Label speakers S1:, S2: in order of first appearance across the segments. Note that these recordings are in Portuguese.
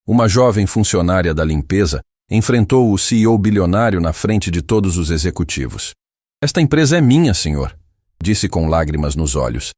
S1: uma jovem funcionária da limpeza enfrentou o CEO bilionário na frente de todos os executivos. "Esta empresa é minha, senhor", disse com lágrimas nos olhos.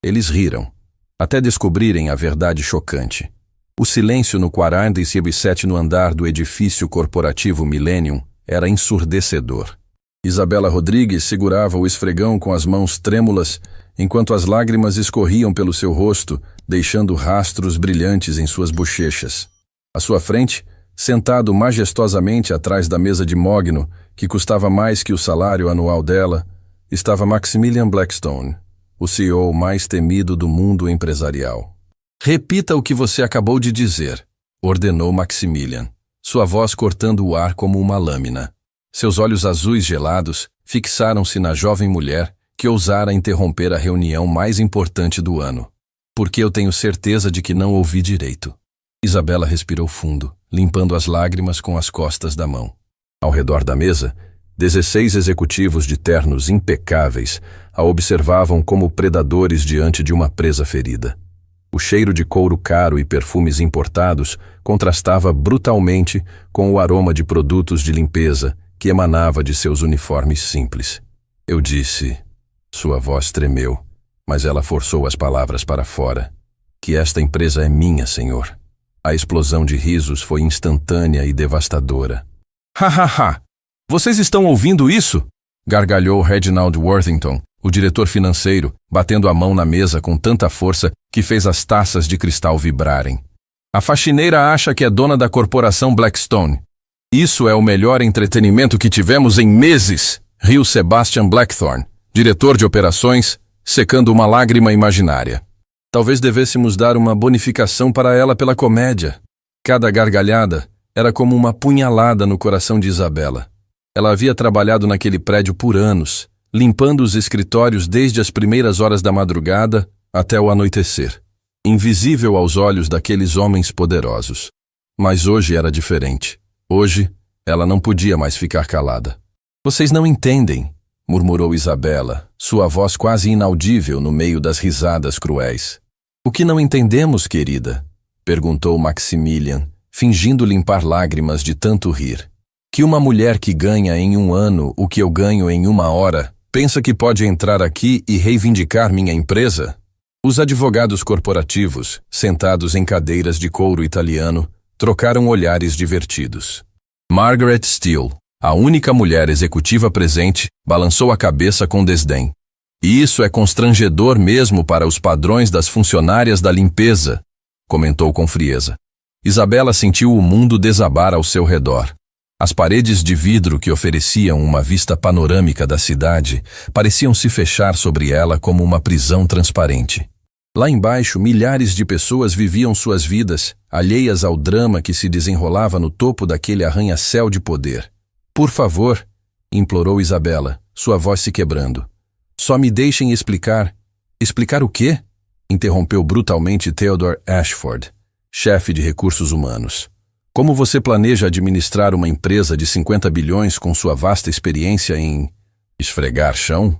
S1: Eles riram, até descobrirem a verdade chocante. O silêncio no 47º andar do edifício corporativo Millennium era ensurdecedor. Isabela Rodrigues segurava o esfregão com as mãos trêmulas, enquanto as lágrimas escorriam pelo seu rosto, deixando rastros brilhantes em suas bochechas. À sua frente, sentado majestosamente atrás da mesa de mogno, que custava mais que o salário anual dela, estava Maximilian Blackstone, o CEO mais temido do mundo empresarial. "Repita o que você acabou de dizer", ordenou Maximilian, sua voz cortando o ar como uma lâmina. Seus olhos azuis gelados fixaram-se na jovem mulher que ousara interromper a reunião mais importante do ano. "Porque eu tenho certeza de que não ouvi direito." Isabela respirou fundo, limpando as lágrimas com as costas da mão. Ao redor da mesa, 16 executivos de ternos impecáveis a observavam como predadores diante de uma presa ferida. O cheiro de couro caro e perfumes importados contrastava brutalmente com o aroma de produtos de limpeza que emanava de seus uniformes simples. "Eu disse..." Sua voz tremeu, mas ela forçou as palavras para fora. "Que esta empresa é minha, senhor." A explosão de risos foi instantânea e devastadora. "Ha ha ha! Vocês estão ouvindo isso?" gargalhou Reginald Worthington, o diretor financeiro, batendo a mão na mesa com tanta força que fez as taças de cristal vibrarem. "A faxineira acha que é dona da corporação Blackstone. Isso é o melhor entretenimento que tivemos em meses", riu Sebastian Blackthorne, diretor de operações, secando uma lágrima imaginária. "Talvez devêssemos dar uma bonificação para ela pela comédia." Cada gargalhada era como uma punhalada no coração de Isabela. Ela havia trabalhado naquele prédio por anos, limpando os escritórios desde as primeiras horas da madrugada até o anoitecer, invisível aos olhos daqueles homens poderosos. Mas hoje era diferente. Hoje, ela não podia mais ficar calada. "Vocês não entendem", murmurou Isabela, sua voz quase inaudível no meio das risadas cruéis. "O que não entendemos, querida?", perguntou Maximilian, fingindo limpar lágrimas de tanto rir. "Que uma mulher que ganha em um ano o que eu ganho em uma hora, pensa que pode entrar aqui e reivindicar minha empresa?" Os advogados corporativos, sentados em cadeiras de couro italiano, trocaram olhares divertidos. Margaret Steele, a única mulher executiva presente, balançou a cabeça com desdém. "E isso é constrangedor mesmo para os padrões das funcionárias da limpeza", comentou com frieza. Isabela sentiu o mundo desabar ao seu redor. As paredes de vidro que ofereciam uma vista panorâmica da cidade pareciam se fechar sobre ela como uma prisão transparente. Lá embaixo, milhares de pessoas viviam suas vidas, alheias ao drama que se desenrolava no topo daquele arranha-céu de poder. "Por favor", implorou Isabela, sua voz se quebrando. "Só me deixem explicar." "Explicar o quê?", interrompeu brutalmente Theodore Ashford, chefe de recursos humanos. "Como você planeja administrar uma empresa de 50 bilhões com sua vasta experiência em esfregar chão?"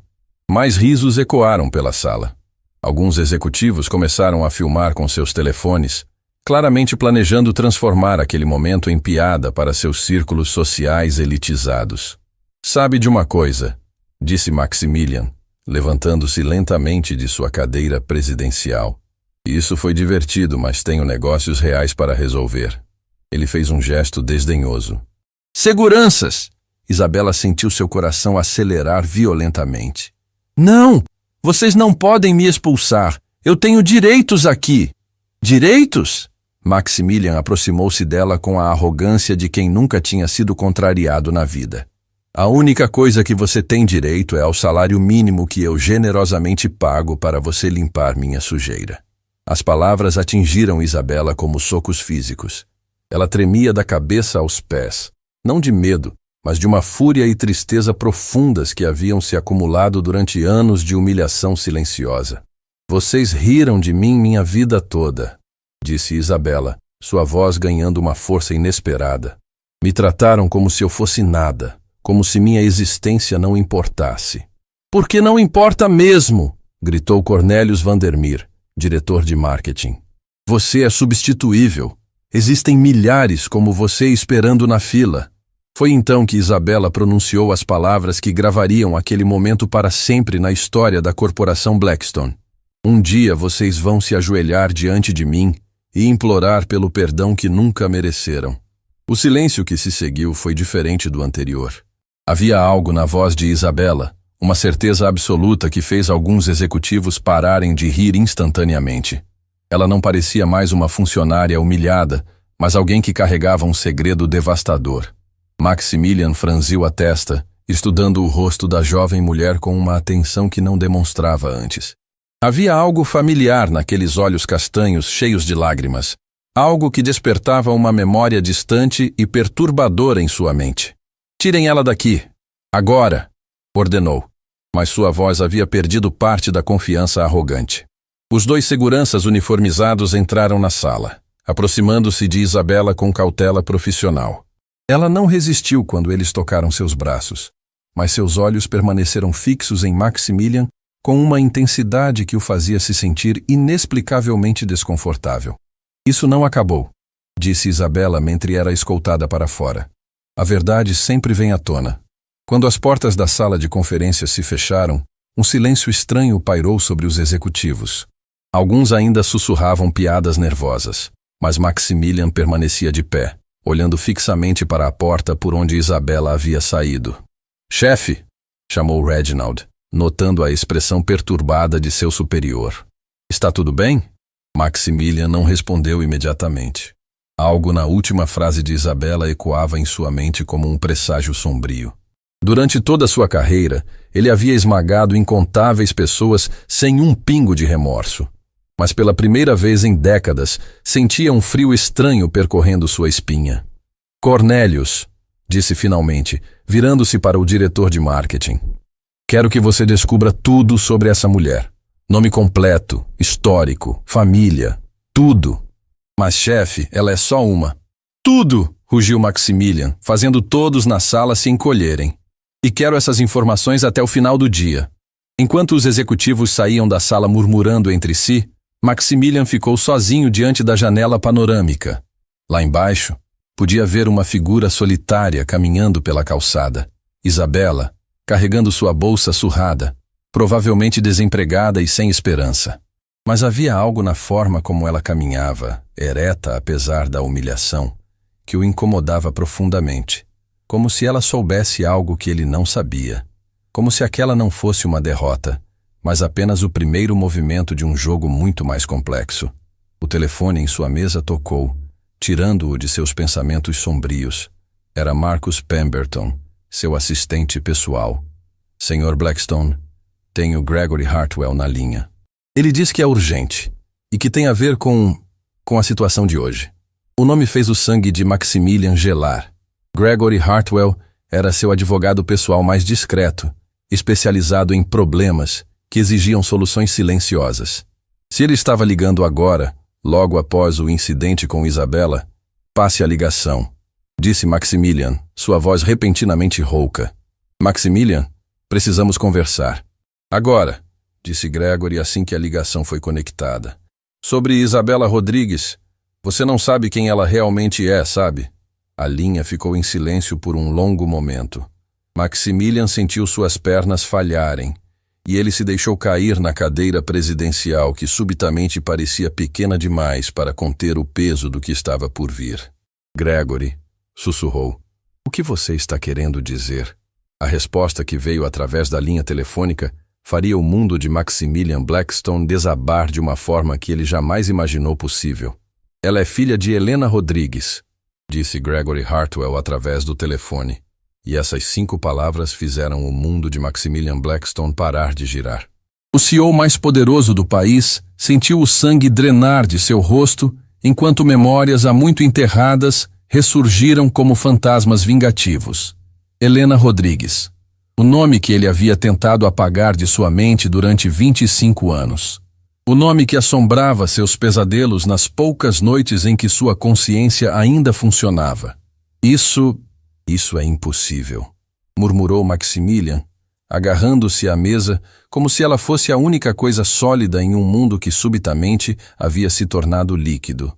S1: Mais risos ecoaram pela sala. Alguns executivos começaram a filmar com seus telefones, claramente planejando transformar aquele momento em piada para seus círculos sociais elitizados. "Sabe de uma coisa?", disse Maximilian, levantando-se lentamente de sua cadeira presidencial. "Isso foi divertido, mas tenho negócios reais para resolver." Ele fez um gesto desdenhoso. "Seguranças!" Isabela sentiu seu coração acelerar violentamente. "Não! Vocês não podem me expulsar. Eu tenho direitos aqui." "Direitos?" Maximilian aproximou-se dela com a arrogância de quem nunca tinha sido contrariado na vida. "A única coisa que você tem direito é ao salário mínimo que eu generosamente pago para você limpar minha sujeira." As palavras atingiram Isabela como socos físicos. Ela tremia da cabeça aos pés, não de medo, mas de uma fúria e tristeza profundas que haviam se acumulado durante anos de humilhação silenciosa. "Vocês riram de mim minha vida toda", disse Isabela, sua voz ganhando uma força inesperada. "Me trataram como se eu fosse nada, como se minha existência não importasse." "Porque não importa mesmo", gritou Cornelius Vandermeer, diretor de marketing. "Você é substituível." Existem milhares como você esperando na fila. Foi então que Isabela pronunciou as palavras que gravariam aquele momento para sempre na história da corporação Blackstone. Um dia vocês vão se ajoelhar diante de mim e implorar pelo perdão que nunca mereceram. O silêncio que se seguiu foi diferente do anterior. Havia algo na voz de Isabela, uma certeza absoluta que fez alguns executivos pararem de rir instantaneamente. Ela não parecia mais uma funcionária humilhada, mas alguém que carregava um segredo devastador. Maximilian franziu a testa, estudando o rosto da jovem mulher com uma atenção que não demonstrava antes. Havia algo familiar naqueles olhos castanhos cheios de lágrimas, algo que despertava uma memória distante e perturbadora em sua mente. "Tirem ela daqui, agora!" ordenou, mas sua voz havia perdido parte da confiança arrogante. Os dois seguranças uniformizados entraram na sala, aproximando-se de Isabela com cautela profissional. Ela não resistiu quando eles tocaram seus braços, mas seus olhos permaneceram fixos em Maximilian com uma intensidade que o fazia se sentir inexplicavelmente desconfortável. "Isso não acabou", disse Isabela mentre era escoltada para fora. "A verdade sempre vem à tona." Quando as portas da sala de conferências se fecharam, um silêncio estranho pairou sobre os executivos. Alguns ainda sussurravam piadas nervosas, mas Maximilian permanecia de pé, olhando fixamente para a porta por onde Isabela havia saído. "Chefe!" chamou Reginald, notando a expressão perturbada de seu superior. "Está tudo bem?" Maximilian não respondeu imediatamente. Algo na última frase de Isabela ecoava em sua mente como um presságio sombrio. Durante toda sua carreira, ele havia esmagado incontáveis pessoas sem um pingo de remorso. Mas pela primeira vez em décadas, sentia um frio estranho percorrendo sua espinha. "Cornelius", disse finalmente, virando-se para o diretor de marketing. "Quero que você descubra tudo sobre essa mulher. Nome completo, histórico, família, tudo." "Mas, chefe, ela é só uma." "Tudo!" rugiu Maximilian, fazendo todos na sala se encolherem. "E quero essas informações até o final do dia." Enquanto os executivos saíam da sala murmurando entre si, Maximilian ficou sozinho diante da janela panorâmica. Lá embaixo, podia ver uma figura solitária caminhando pela calçada. Isabela, carregando sua bolsa surrada, provavelmente desempregada e sem esperança. Mas havia algo na forma como ela caminhava, ereta apesar da humilhação, que o incomodava profundamente, como se ela soubesse algo que ele não sabia, como se aquela não fosse uma derrota, mas apenas o primeiro movimento de um jogo muito mais complexo. O telefone em sua mesa tocou, tirando-o de seus pensamentos sombrios. Era Marcus Pemberton, seu assistente pessoal. "Senhor Blackstone, tenho Gregory Hartwell na linha. Ele diz que é urgente e que tem a ver com a situação de hoje." O nome fez o sangue de Maximilian gelar. Gregory Hartwell era seu advogado pessoal mais discreto, especializado em problemas que exigiam soluções silenciosas. Se ele estava ligando agora, logo após o incidente com Isabela, "Passe a ligação", disse Maximilian, sua voz repentinamente rouca. "Maximilian, precisamos conversar." "Agora", disse Gregory assim que a ligação foi conectada. "Sobre Isabela Rodrigues, você não sabe quem ela realmente é, sabe?" A linha ficou em silêncio por um longo momento. Maximilian sentiu suas pernas falharem, e ele se deixou cair na cadeira presidencial que subitamente parecia pequena demais para conter o peso do que estava por vir. "Gregory", sussurrou, "o que você está querendo dizer?" A resposta que veio através da linha telefônica faria o mundo de Maximilian Blackstone desabar de uma forma que ele jamais imaginou possível. "Ela é filha de Helena Rodrigues", disse Gregory Hartwell através do telefone. E essas 5 palavras fizeram o mundo de Maximilian Blackstone parar de girar. O CEO mais poderoso do país sentiu o sangue drenar de seu rosto enquanto memórias há muito enterradas ressurgiram como fantasmas vingativos. Helena Rodrigues. O nome que ele havia tentado apagar de sua mente durante 25 anos. O nome que assombrava seus pesadelos nas poucas noites em que sua consciência ainda funcionava. Isso é impossível", murmurou Maximilian, agarrando-se à mesa como se ela fosse a única coisa sólida em um mundo que subitamente havia se tornado líquido.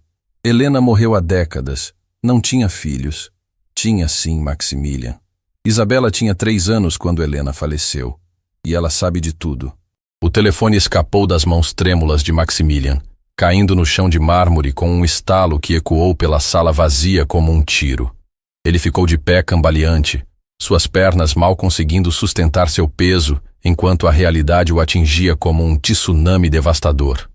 S1: Helena morreu há décadas. Não tinha filhos. Tinha sim Maximilian. Isabela tinha 3 anos quando Helena faleceu. E ela sabe de tudo. O telefone escapou das mãos trêmulas de Maximilian, caindo no chão de mármore com um estalo que ecoou pela sala vazia como um tiro. Ele ficou de pé cambaleante, suas pernas mal conseguindo sustentar seu peso, enquanto a realidade o atingia como um tsunami devastador.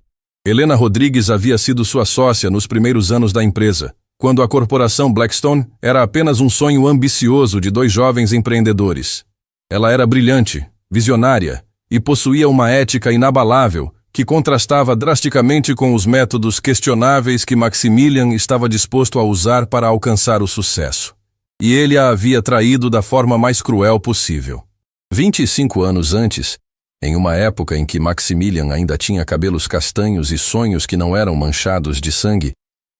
S1: Helena Rodrigues havia sido sua sócia nos primeiros anos da empresa, quando a corporação Blackstone era apenas um sonho ambicioso de 2 jovens empreendedores. Ela era brilhante, visionária e possuía uma ética inabalável que contrastava drasticamente com os métodos questionáveis que Maximilian estava disposto a usar para alcançar o sucesso. E ele a havia traído da forma mais cruel possível. 25 anos antes, em uma época em que Maximilian ainda tinha cabelos castanhos e sonhos que não eram manchados de sangue,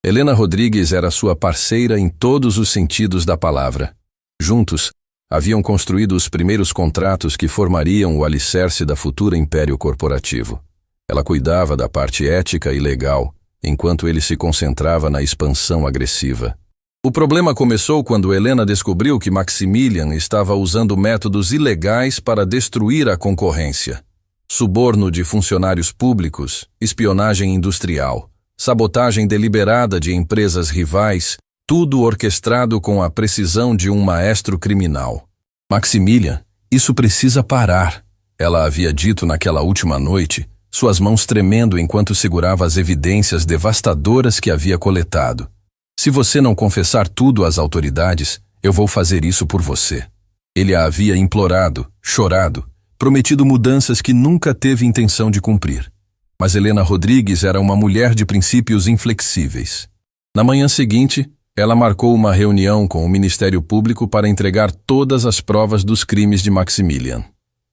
S1: Helena Rodrigues era sua parceira em todos os sentidos da palavra. Juntos, haviam construído os primeiros contratos que formariam o alicerce da futura império corporativo. Ela cuidava da parte ética e legal, enquanto ele se concentrava na expansão agressiva. O problema começou quando Helena descobriu que Maximilian estava usando métodos ilegais para destruir a concorrência. Suborno de funcionários públicos, espionagem industrial, sabotagem deliberada de empresas rivais, tudo orquestrado com a precisão de um maestro criminal. Maximilian, isso precisa parar, ela havia dito naquela última noite, suas mãos tremendo enquanto segurava as evidências devastadoras que havia coletado. Se você não confessar tudo às autoridades, eu vou fazer isso por você. Ele a havia implorado, chorado, prometido mudanças que nunca teve intenção de cumprir. Mas Helena Rodrigues era uma mulher de princípios inflexíveis. Na manhã seguinte, ela marcou uma reunião com o Ministério Público para entregar todas as provas dos crimes de Maximilian.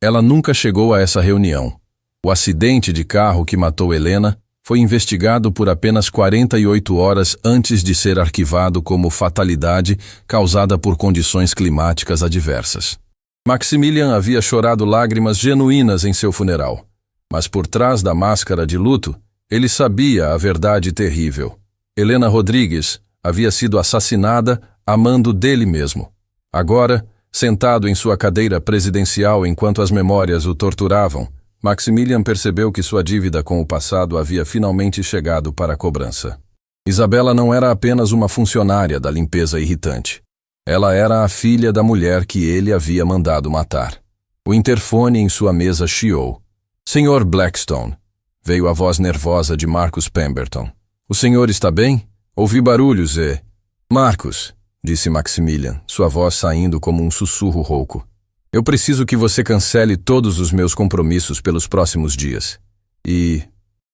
S1: Ela nunca chegou a essa reunião. O acidente de carro que matou Helena foi investigado por apenas 48 horas antes de ser arquivado como fatalidade causada por condições climáticas adversas. Maximilian havia chorado lágrimas genuínas em seu funeral, mas por trás da máscara de luto, ele sabia a verdade terrível. Helena Rodrigues havia sido assassinada a mando dele mesmo. Agora, sentado em sua cadeira presidencial enquanto as memórias o torturavam, Maximilian percebeu que sua dívida com o passado havia finalmente chegado para a cobrança. Isabela não era apenas uma funcionária da limpeza irritante. Ela era a filha da mulher que ele havia mandado matar. O interfone em sua mesa chiou. "Senhor Blackstone", veio a voz nervosa de Marcus Pemberton. "O senhor está bem? Ouvi barulhos e..." "Marcus", disse Maximilian, sua voz saindo como um sussurro rouco. "Eu preciso que você cancele todos os meus compromissos pelos próximos dias. E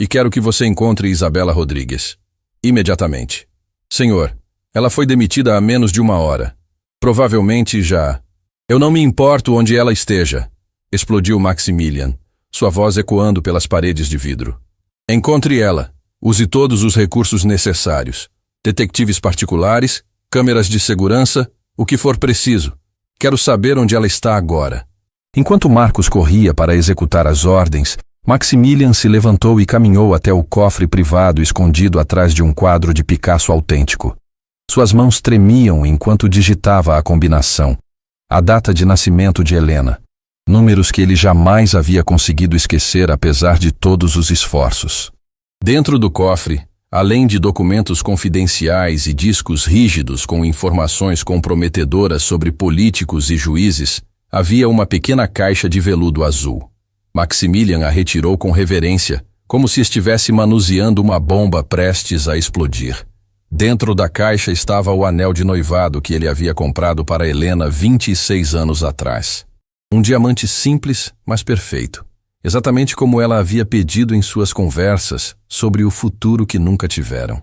S1: quero que você encontre Isabela Rodrigues. Imediatamente. Senhor, ela foi demitida há menos de 1 hora. Provavelmente já..." "Eu não me importo onde ela esteja", explodiu Maximilian, sua voz ecoando pelas paredes de vidro. "Encontre ela. Use todos os recursos necessários. Detetives particulares, câmeras de segurança, o que for preciso. Quero saber onde ela está agora." Enquanto Marcus corria para executar as ordens, Maximilian se levantou e caminhou até o cofre privado escondido atrás de um quadro de Picasso autêntico. Suas mãos tremiam enquanto digitava a combinação. A data de nascimento de Helena. Números que ele jamais havia conseguido esquecer apesar de todos os esforços. Dentro do cofre, além de documentos confidenciais e discos rígidos com informações comprometedoras sobre políticos e juízes, havia uma pequena caixa de veludo azul. Maximilian a retirou com reverência, como se estivesse manuseando uma bomba prestes a explodir. Dentro da caixa estava o anel de noivado que ele havia comprado para Helena 26 anos atrás. Um diamante simples, mas perfeito. Exatamente como ela havia pedido em suas conversas sobre o futuro que nunca tiveram.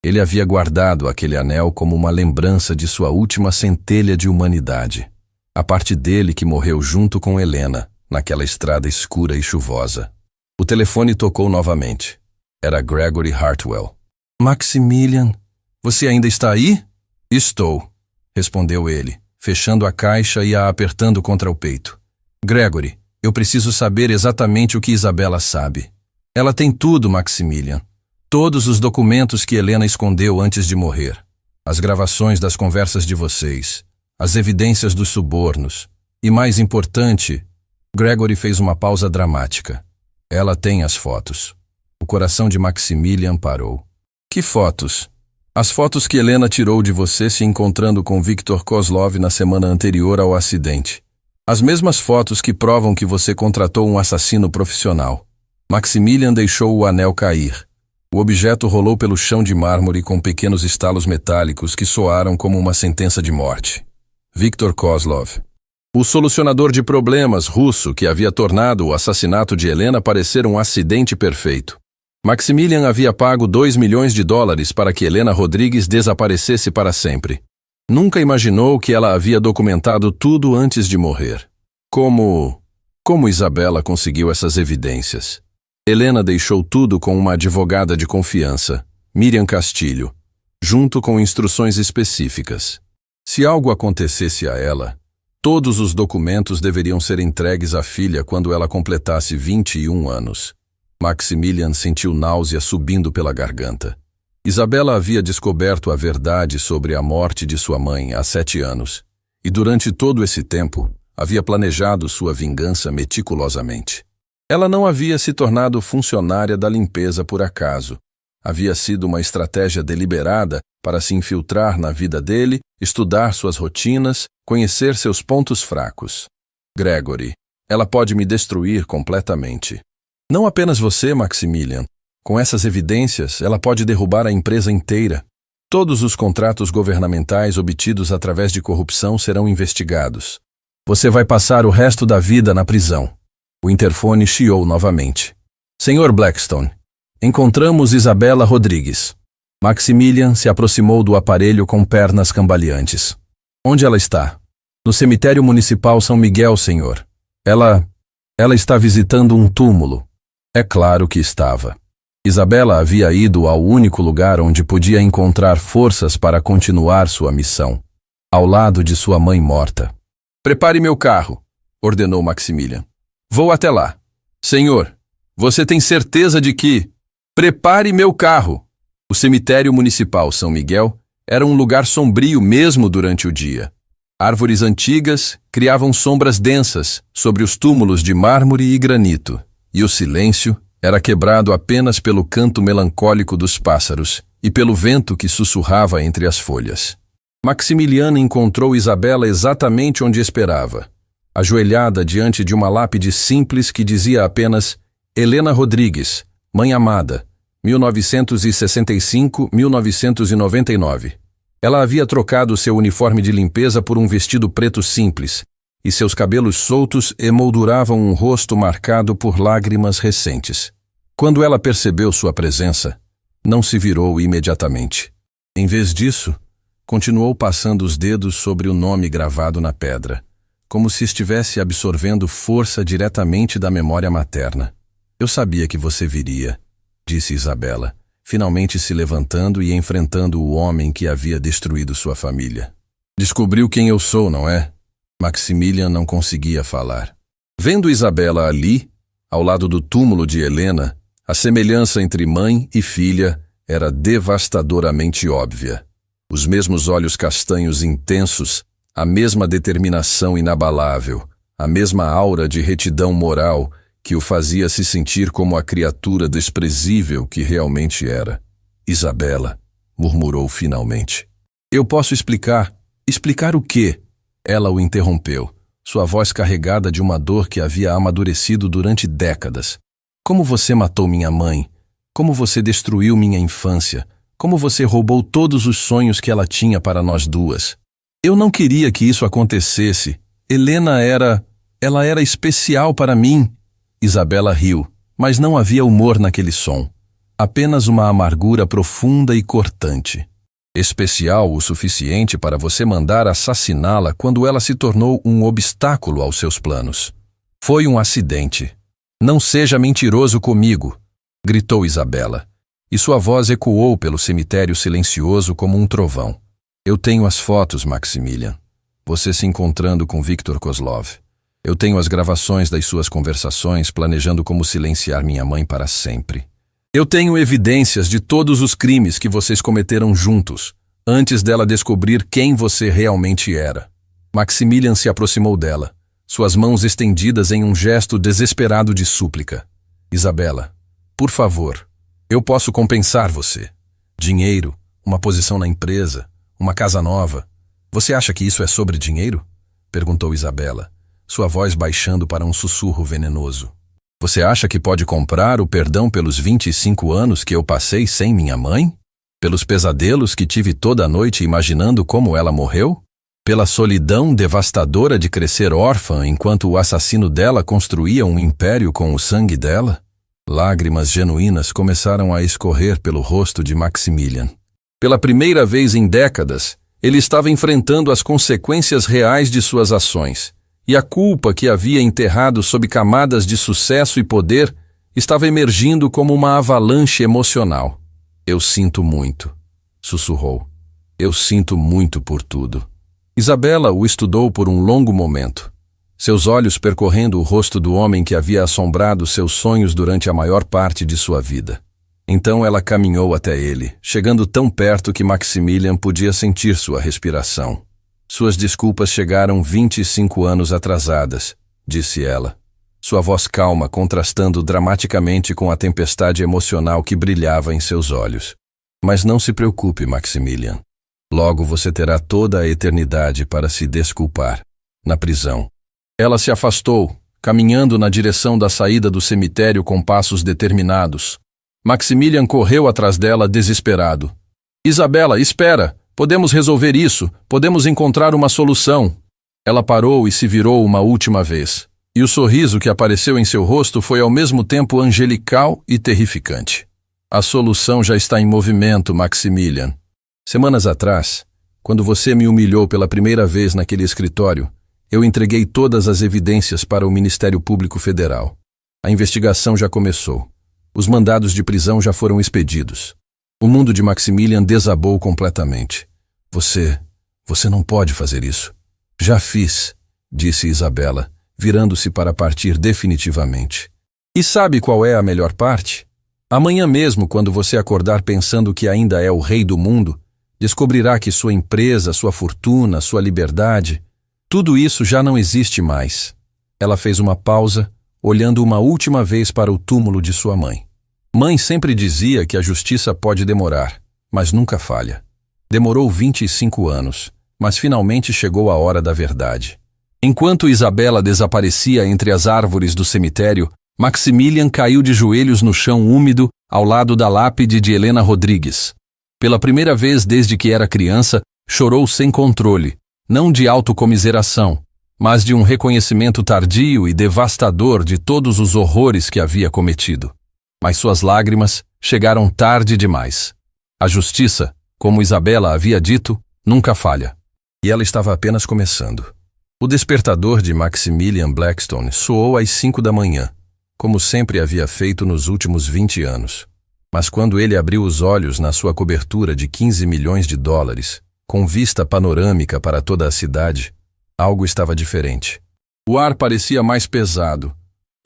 S1: Ele havia guardado aquele anel como uma lembrança de sua última centelha de humanidade. A parte dele que morreu junto com Helena, naquela estrada escura e chuvosa. O telefone tocou novamente. Era Gregory Hartwell. "Maximilian, você ainda está aí?" "Estou", respondeu ele, fechando a caixa e a apertando contra o peito. "Gregory, eu preciso saber exatamente o que Isabela sabe." "Ela tem tudo, Maximilian. Todos os documentos que Helena escondeu antes de morrer. As gravações das conversas de vocês. As evidências dos subornos. E mais importante, Gregory fez uma pausa dramática. Ela tem as fotos. O coração de Maximilian parou. Que fotos? As fotos que Helena tirou de você se encontrando com Viktor Kozlov na semana anterior ao acidente. As mesmas fotos que provam que você contratou um assassino profissional. Maximilian deixou o anel cair. O objeto rolou pelo chão de mármore com pequenos estalos metálicos que soaram como uma sentença de morte. Viktor Kozlov. O solucionador de problemas russo que havia tornado o assassinato de Helena parecer um acidente perfeito. Maximilian havia pago $2 milhões para que Helena Rodrigues desaparecesse para sempre. Nunca imaginou que ela havia documentado tudo antes de morrer. Como Isabela conseguiu essas evidências? Helena deixou tudo com uma advogada de confiança, Miriam Castilho, junto com instruções específicas. Se algo acontecesse a ela, todos os documentos deveriam ser entregues à filha quando ela completasse 21 anos. Maximilian sentiu náusea subindo pela garganta. Isabela havia descoberto a verdade sobre a morte de sua mãe há 7 anos, e durante todo esse tempo havia planejado sua vingança meticulosamente. Ela não havia se tornado funcionária da limpeza por acaso. Havia sido uma estratégia deliberada para se infiltrar na vida dele, estudar suas rotinas, conhecer seus pontos fracos. Gregory, ela pode me destruir completamente. Não apenas você, Maximilian. Com essas evidências, ela pode derrubar a empresa inteira. Todos os contratos governamentais obtidos através de corrupção serão investigados. Você vai passar o resto da vida na prisão. O interfone chiou novamente. Senhor Blackstone, encontramos Isabela Rodrigues. Maximilian se aproximou do aparelho com pernas cambaleantes. Onde ela está? No cemitério municipal São Miguel, senhor. Ela está visitando um túmulo. É claro que estava. Isabela havia ido ao único lugar onde podia encontrar forças para continuar sua missão. Ao lado de sua mãe morta. Prepare meu carro, ordenou Maximilian. Vou até lá. Senhor, você tem certeza de que... Prepare meu carro. O cemitério municipal São Miguel era um lugar sombrio mesmo durante o dia. Árvores antigas criavam sombras densas sobre os túmulos de mármore e granito, e o silêncio era quebrado apenas pelo canto melancólico dos pássaros e pelo vento que sussurrava entre as folhas. Maximiliano encontrou Isabela exatamente onde esperava, ajoelhada diante de uma lápide simples que dizia apenas Helena Rodrigues, Mãe Amada, 1965-1999. Ela havia trocado seu uniforme de limpeza por um vestido preto simples, e seus cabelos soltos emolduravam um rosto marcado por lágrimas recentes. Quando ela percebeu sua presença, não se virou imediatamente. Em vez disso, continuou passando os dedos sobre o nome gravado na pedra, como se estivesse absorvendo força diretamente da memória materna. Eu sabia que você viria, disse Isabela, finalmente se levantando e enfrentando o homem que havia destruído sua família. Descobriu quem eu sou, não é? Maximilian não conseguia falar. Vendo Isabela ali, ao lado do túmulo de Helena, a semelhança entre mãe e filha era devastadoramente óbvia. Os mesmos olhos castanhos intensos, a mesma determinação inabalável, a mesma aura de retidão moral que o fazia se sentir como a criatura desprezível que realmente era. Isabela, murmurou finalmente. Eu posso explicar. Explicar o quê? Ela o interrompeu, sua voz carregada de uma dor que havia amadurecido durante décadas. Como você matou minha mãe? Como você destruiu minha infância? Como você roubou todos os sonhos que ela tinha para nós duas? Eu não queria que isso acontecesse. Ela era especial para mim. Isabela riu, mas não havia humor naquele som. Apenas uma amargura profunda e cortante. Especial o suficiente para você mandar assassiná-la quando ela se tornou um obstáculo aos seus planos. Foi um acidente. Não seja mentiroso comigo, gritou Isabela, e sua voz ecoou pelo cemitério silencioso como um trovão. Eu tenho as fotos, Maximilian. Você se encontrando com Viktor Kozlov. Eu tenho as gravações das suas conversações planejando como silenciar minha mãe para sempre. Eu tenho evidências de todos os crimes que vocês cometeram juntos, antes dela descobrir quem você realmente era. Maximilian se aproximou dela, suas mãos estendidas em um gesto desesperado de súplica. Isabela, por favor, eu posso compensar você. Dinheiro, uma posição na empresa, uma casa nova. Você acha que isso é sobre dinheiro? Perguntou Isabela, sua voz baixando para um sussurro venenoso. Você acha que pode comprar o perdão pelos 25 anos que eu passei sem minha mãe? Pelos pesadelos que tive toda a noite imaginando como ela morreu? Pela solidão devastadora de crescer órfã enquanto o assassino dela construía um império com o sangue dela? Lágrimas genuínas começaram a escorrer pelo rosto de Maximilian. Pela primeira vez em décadas, ele estava enfrentando as consequências reais de suas ações, e a culpa que havia enterrado sob camadas de sucesso e poder estava emergindo como uma avalanche emocional. Eu sinto muito, sussurrou. Eu sinto muito por tudo. Isabela o estudou por um longo momento, seus olhos percorrendo o rosto do homem que havia assombrado seus sonhos durante a maior parte de sua vida. Então ela caminhou até ele, chegando tão perto que Maximilian podia sentir sua respiração. Suas desculpas chegaram 25 anos atrasadas, disse ela, sua voz calma contrastando dramaticamente com a tempestade emocional que brilhava em seus olhos. Mas não se preocupe, Maximilian. Logo você terá toda a eternidade para se desculpar, na prisão. Ela se afastou, caminhando na direção da saída do cemitério com passos determinados. Maximilian correu atrás dela desesperado. Isabela, espera! Podemos resolver isso, podemos encontrar uma solução. Ela parou e se virou uma última vez. E o sorriso que apareceu em seu rosto foi ao mesmo tempo angelical e terrificante. A solução já está em movimento, Maximilian. Semanas atrás, quando você me humilhou pela primeira vez naquele escritório, eu entreguei todas as evidências para o Ministério Público Federal. A investigação já começou. Os mandados de prisão já foram expedidos. O mundo de Maximilian desabou completamente. Você não pode fazer isso. Já fiz, disse Isabela, virando-se para partir definitivamente. E sabe qual é a melhor parte? Amanhã mesmo, quando você acordar pensando que ainda é o rei do mundo, descobrirá que sua empresa, sua fortuna, sua liberdade, tudo isso já não existe mais. Ela fez uma pausa, olhando uma última vez para o túmulo de sua mãe. Mãe sempre dizia que a justiça pode demorar, mas nunca falha. Demorou 25 anos, mas finalmente chegou a hora da verdade. Enquanto Isabela desaparecia entre as árvores do cemitério, Maximilian caiu de joelhos no chão úmido ao lado da lápide de Helena Rodrigues. Pela primeira vez desde que era criança, chorou sem controle, não de autocomiseração, mas de um reconhecimento tardio e devastador de todos os horrores que havia cometido. Mas suas lágrimas chegaram tarde demais. A justiça, como Isabela havia dito, nunca falha. E ela estava apenas começando. O despertador de Maximilian Blackstone soou às 5 da manhã, como sempre havia feito nos últimos 20 anos. Mas quando ele abriu os olhos na sua cobertura de 15 milhões de dólares, com vista panorâmica para toda a cidade, algo estava diferente. O ar parecia mais pesado,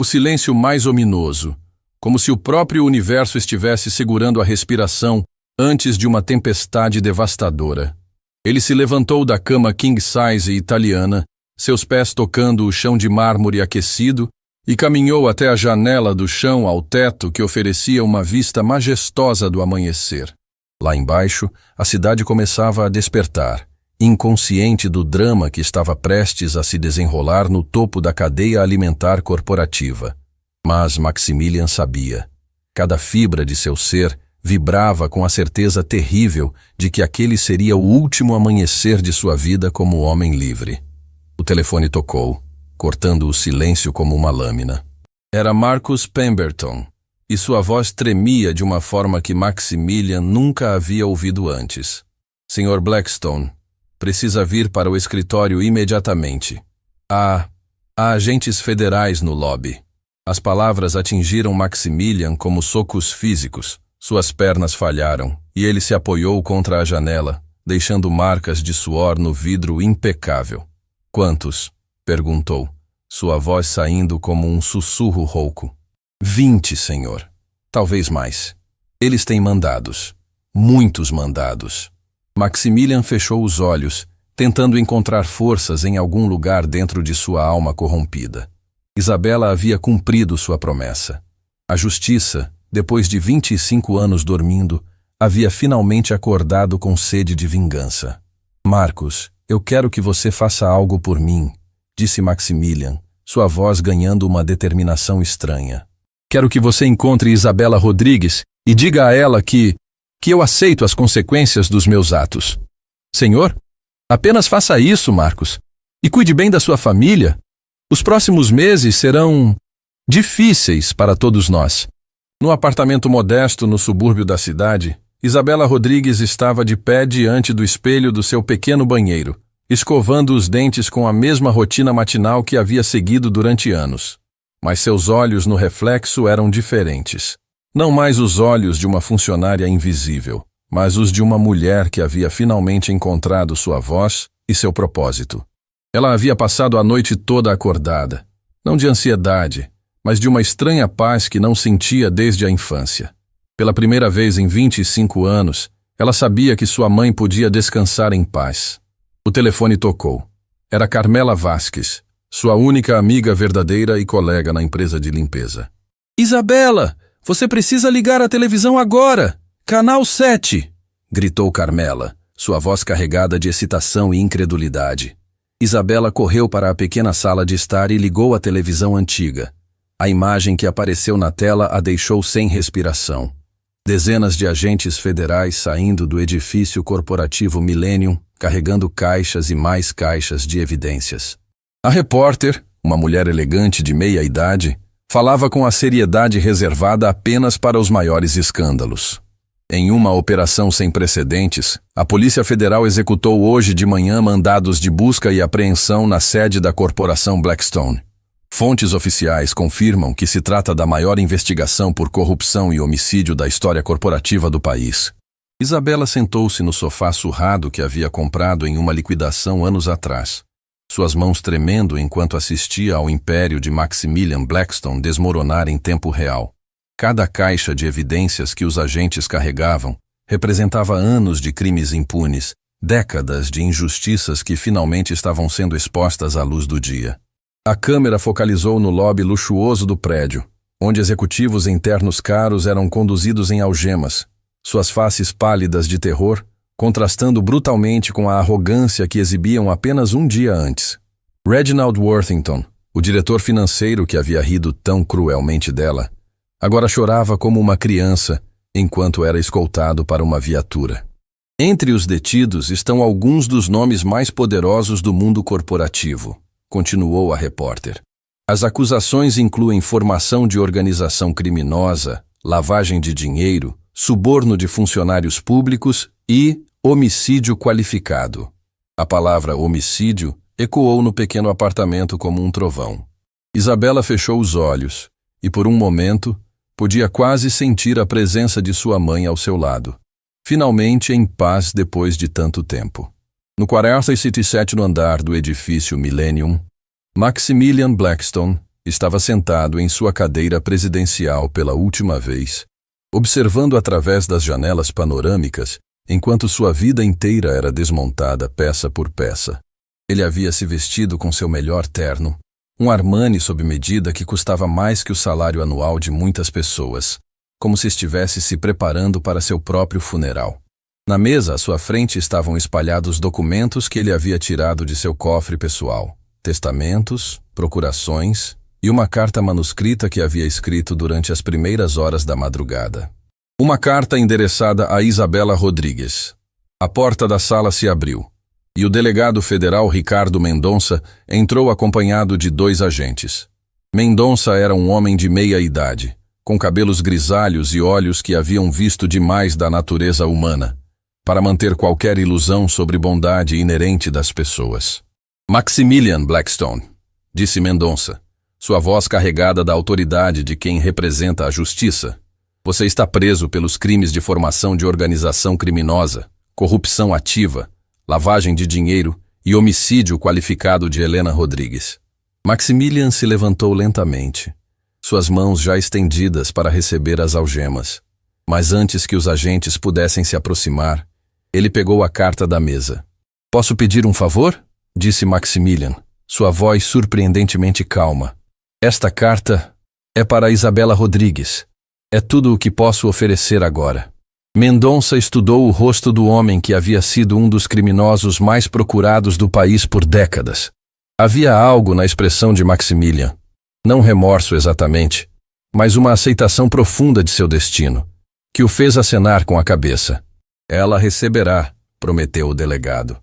S1: o silêncio mais ominoso, como se o próprio universo estivesse segurando a respiração antes de uma tempestade devastadora. Ele se levantou da cama king-size italiana, seus pés tocando o chão de mármore aquecido, e caminhou até a janela do chão ao teto que oferecia uma vista majestosa do amanhecer. Lá embaixo, a cidade começava a despertar, inconsciente do drama que estava prestes a se desenrolar no topo da cadeia alimentar corporativa. Mas Maximilian sabia. Cada fibra de seu ser vibrava com a certeza terrível de que aquele seria o último amanhecer de sua vida como homem livre. O telefone tocou, cortando o silêncio como uma lâmina. Era Marcus Pemberton, e sua voz tremia de uma forma que Maximilian nunca havia ouvido antes. Sr. Blackstone, precisa vir para o escritório imediatamente. Há agentes federais no lobby. As palavras atingiram Maximilian como socos físicos. Suas pernas falharam, e ele se apoiou contra a janela, deixando marcas de suor no vidro impecável. Quantos? Perguntou, sua voz saindo como um sussurro rouco. 20, senhor. talvez mais. Eles têm mandados. Muitos mandados. Maximilian fechou os olhos, tentando encontrar forças em algum lugar dentro de sua alma corrompida. Isabela havia cumprido sua promessa. A justiça, depois de 25 anos dormindo, havia finalmente acordado com sede de vingança. Marcos, eu quero que você faça algo por mim, disse Maximilian, sua voz ganhando uma determinação estranha. Quero que você encontre Isabela Rodrigues e diga a ela que eu aceito as consequências dos meus atos. Senhor, apenas faça isso, Marcos, e cuide bem da sua família. Os próximos meses serão difíceis para todos nós. No apartamento modesto no subúrbio da cidade, Isabela Rodrigues estava de pé diante do espelho do seu pequeno banheiro, escovando os dentes com a mesma rotina matinal que havia seguido durante anos. Mas seus olhos no reflexo eram diferentes. Não mais os olhos de uma funcionária invisível, mas os de uma mulher que havia finalmente encontrado sua voz e seu propósito. Ela havia passado a noite toda acordada, não de ansiedade, mas de uma estranha paz que não sentia desde a infância. Pela primeira vez em 25 anos, ela sabia que sua mãe podia descansar em paz. O telefone tocou. Era Carmela Vasques, sua única amiga verdadeira e colega na empresa de limpeza. Isabela, você precisa ligar a televisão agora! Canal 7! Gritou Carmela, sua voz carregada de excitação e incredulidade. Isabela correu para a pequena sala de estar e ligou a televisão antiga. A imagem que apareceu na tela a deixou sem respiração. Dezenas de agentes federais saindo do edifício corporativo Millennium, carregando caixas e mais caixas de evidências. A repórter, uma mulher elegante de meia-idade, falava com a seriedade reservada apenas para os maiores escândalos. Em uma operação sem precedentes, a Polícia Federal executou hoje de manhã mandados de busca e apreensão na sede da corporação Blackstone. Fontes oficiais confirmam que se trata da maior investigação por corrupção e homicídio da história corporativa do país. Isabela sentou-se no sofá surrado que havia comprado em uma liquidação anos atrás, suas mãos tremendo enquanto assistia ao império de Maximilian Blackstone desmoronar em tempo real. Cada caixa de evidências que os agentes carregavam representava anos de crimes impunes, décadas de injustiças que finalmente estavam sendo expostas à luz do dia. A câmera focalizou no lobby luxuoso do prédio, onde executivos em ternos caros eram conduzidos em algemas, suas faces pálidas de terror, contrastando brutalmente com a arrogância que exibiam apenas um dia antes. Reginald Worthington, o diretor financeiro que havia rido tão cruelmente dela, agora chorava como uma criança enquanto era escoltado para uma viatura. Entre os detidos estão alguns dos nomes mais poderosos do mundo corporativo, continuou a repórter. As acusações incluem formação de organização criminosa, lavagem de dinheiro, suborno de funcionários públicos e homicídio qualificado. A palavra homicídio ecoou no pequeno apartamento como um trovão. Isabela fechou os olhos e, por um momento, podia quase sentir a presença de sua mãe ao seu lado. Finalmente em paz depois de tanto tempo. No 47º andar do edifício Millennium, Maximilian Blackstone estava sentado em sua cadeira presidencial pela última vez, observando através das janelas panorâmicas, enquanto sua vida inteira era desmontada peça por peça. Ele havia se vestido com seu melhor terno, um Armani sob medida que custava mais que o salário anual de muitas pessoas, como se estivesse se preparando para seu próprio funeral. Na mesa à sua frente estavam espalhados documentos que ele havia tirado de seu cofre pessoal, testamentos, procurações e uma carta manuscrita que havia escrito durante as primeiras horas da madrugada. Uma carta endereçada a Isabela Rodrigues. A porta da sala se abriu, e o delegado federal Ricardo Mendonça entrou acompanhado de 2 agentes. Mendonça era um homem de meia idade, com cabelos grisalhos e olhos que haviam visto demais da natureza humana, para manter qualquer ilusão sobre bondade inerente das pessoas. Maximilian Blackstone, disse Mendonça, sua voz carregada da autoridade de quem representa a justiça. Você está preso pelos crimes de formação de organização criminosa, corrupção ativa, lavagem de dinheiro e homicídio qualificado de Helena Rodrigues. Maximilian se levantou lentamente. suas mãos já estendidas para receber as algemas. Mas antes que os agentes pudessem se aproximar, ele pegou a carta da mesa. "Posso pedir um favor?" disse Maximilian, sua voz surpreendentemente calma. "Esta carta é para Isabela Rodrigues. É tudo o que posso oferecer agora." Mendonça estudou o rosto do homem que havia sido um dos criminosos mais procurados do país por décadas. Havia algo na expressão de Maximilian, não remorso exatamente, mas uma aceitação profunda de seu destino, que o fez acenar com a cabeça. "Ela receberá", prometeu o delegado.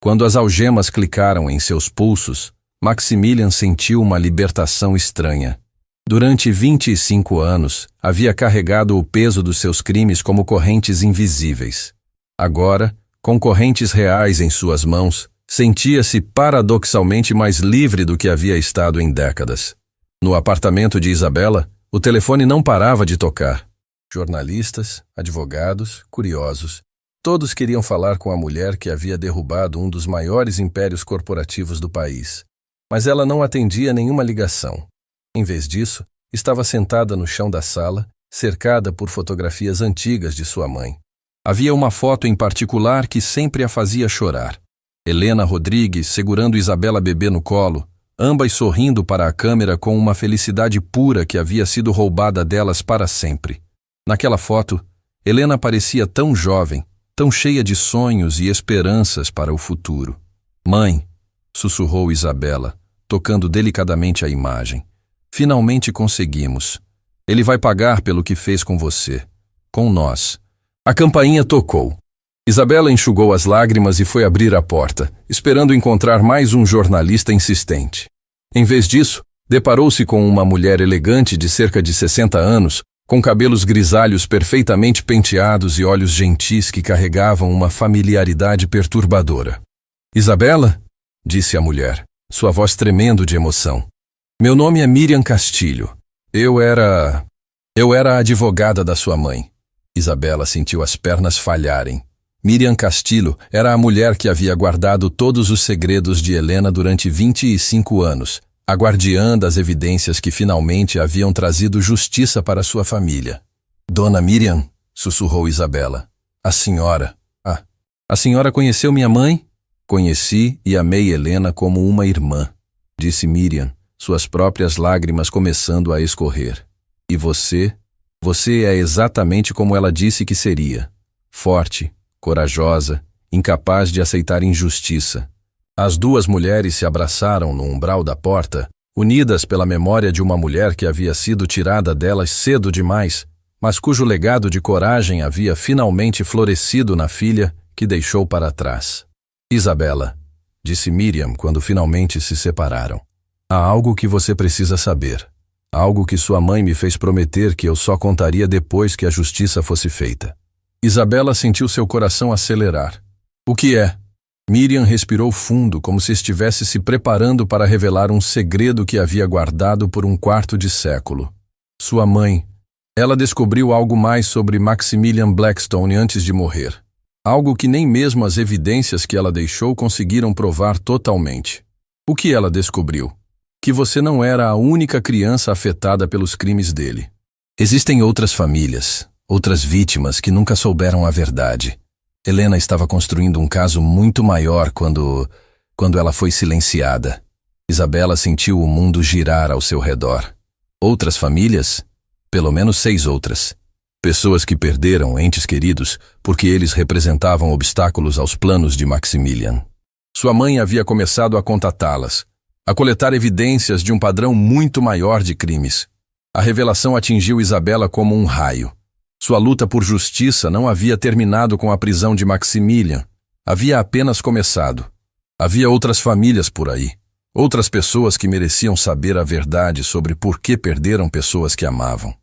S1: Quando as algemas clicaram em seus pulsos, Maximilian sentiu uma libertação estranha. Durante 25 anos, havia carregado o peso dos seus crimes como correntes invisíveis. Agora, com correntes reais em suas mãos, sentia-se paradoxalmente mais livre do que havia estado em décadas. No apartamento de Isabela, o telefone não parava de tocar. Jornalistas, advogados, curiosos, todos queriam falar com a mulher que havia derrubado um dos maiores impérios corporativos do país. Mas ela não atendia nenhuma ligação. Em vez disso, estava sentada no chão da sala, cercada por fotografias antigas de sua mãe. Havia uma foto em particular que sempre a fazia chorar. Helena Rodrigues segurando Isabela bebê no colo, ambas sorrindo para a câmera com uma felicidade pura que havia sido roubada delas para sempre. Naquela foto, Helena parecia tão jovem, tão cheia de sonhos e esperanças para o futuro. "Mãe", sussurrou Isabela, tocando delicadamente a imagem. "Finalmente conseguimos. Ele vai pagar pelo que fez com você. Com nós." A campainha tocou. Isabela enxugou as lágrimas e foi abrir a porta, esperando encontrar mais um jornalista insistente. Em vez disso, deparou-se com uma mulher elegante de cerca de 60 anos, com cabelos grisalhos perfeitamente penteados e olhos gentis que carregavam uma familiaridade perturbadora. "Isabela?" disse a mulher, sua voz tremendo de emoção. "Meu nome é Miriam Castilho. Eu era a advogada da sua mãe." Isabela sentiu as pernas falharem. Miriam Castilho era a mulher que havia guardado todos os segredos de Helena durante 25 anos, a guardiã das evidências que finalmente haviam trazido justiça para sua família. "Dona Miriam", sussurrou Isabela. "A senhora... a senhora conheceu minha mãe?" "Conheci e amei Helena como uma irmã", disse Miriam, suas próprias lágrimas começando a escorrer. "E você? Você é exatamente como ela disse que seria. Forte, corajosa, incapaz de aceitar injustiça." As duas mulheres se abraçaram no umbral da porta, unidas pela memória de uma mulher que havia sido tirada delas cedo demais, mas cujo legado de coragem havia finalmente florescido na filha que deixou para trás. "Isabela", disse Miriam quando finalmente se separaram, "há algo que você precisa saber. Algo que sua mãe me fez prometer que eu só contaria depois que a justiça fosse feita." Isabela sentiu seu coração acelerar. "O que é?" Miriam respirou fundo, como se estivesse se preparando para revelar um segredo que havia guardado por um quarto de século. Sua mãe. Ela descobriu algo mais sobre Maximilian Blackstone antes de morrer. Algo que nem mesmo as evidências que ela deixou conseguiram provar totalmente. O que ela descobriu? Que você não era a única criança afetada pelos crimes dele. Existem outras famílias, outras vítimas que nunca souberam a verdade. Helena estava construindo um caso muito maior quando ela foi silenciada. Isabela sentiu o mundo girar ao seu redor. Outras famílias? Pelo menos 6 outras. Pessoas que perderam entes queridos porque eles representavam obstáculos aos planos de Maximilian. Sua mãe havia começado a contatá-las, a coletar evidências de um padrão muito maior de crimes. A revelação atingiu Isabela como um raio. Sua luta por justiça não havia terminado com a prisão de Maximilian. Havia apenas começado. Havia outras famílias por aí. Outras pessoas que mereciam saber a verdade sobre por que perderam pessoas que amavam.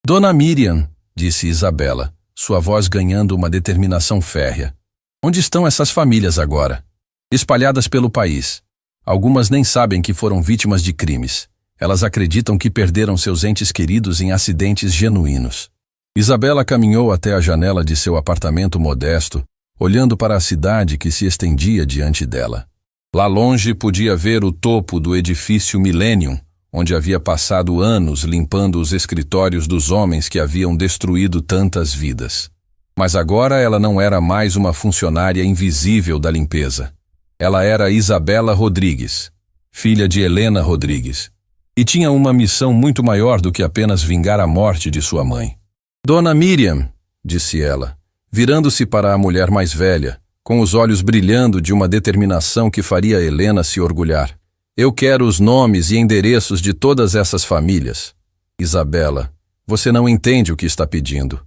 S1: "Dona Miriam", disse Isabela, sua voz ganhando uma determinação férrea. "Onde estão essas famílias agora? Espalhadas pelo país. Algumas nem sabem que foram vítimas de crimes. Elas acreditam que perderam seus entes queridos em acidentes genuínos." Isabela caminhou até a janela de seu apartamento modesto, olhando para a cidade que se estendia diante dela. Lá longe podia ver o topo do edifício Millennium, onde havia passado anos limpando os escritórios dos homens que haviam destruído tantas vidas. Mas agora ela não era mais uma funcionária invisível da limpeza. Ela era Isabela Rodrigues, filha de Helena Rodrigues, e tinha uma missão muito maior do que apenas vingar a morte de sua mãe. Dona Miriam, disse ela, virando-se para a mulher mais velha, com os olhos brilhando de uma determinação que faria Helena se orgulhar. Eu quero os nomes e endereços de todas essas famílias. Isabela, você não entende o que está pedindo.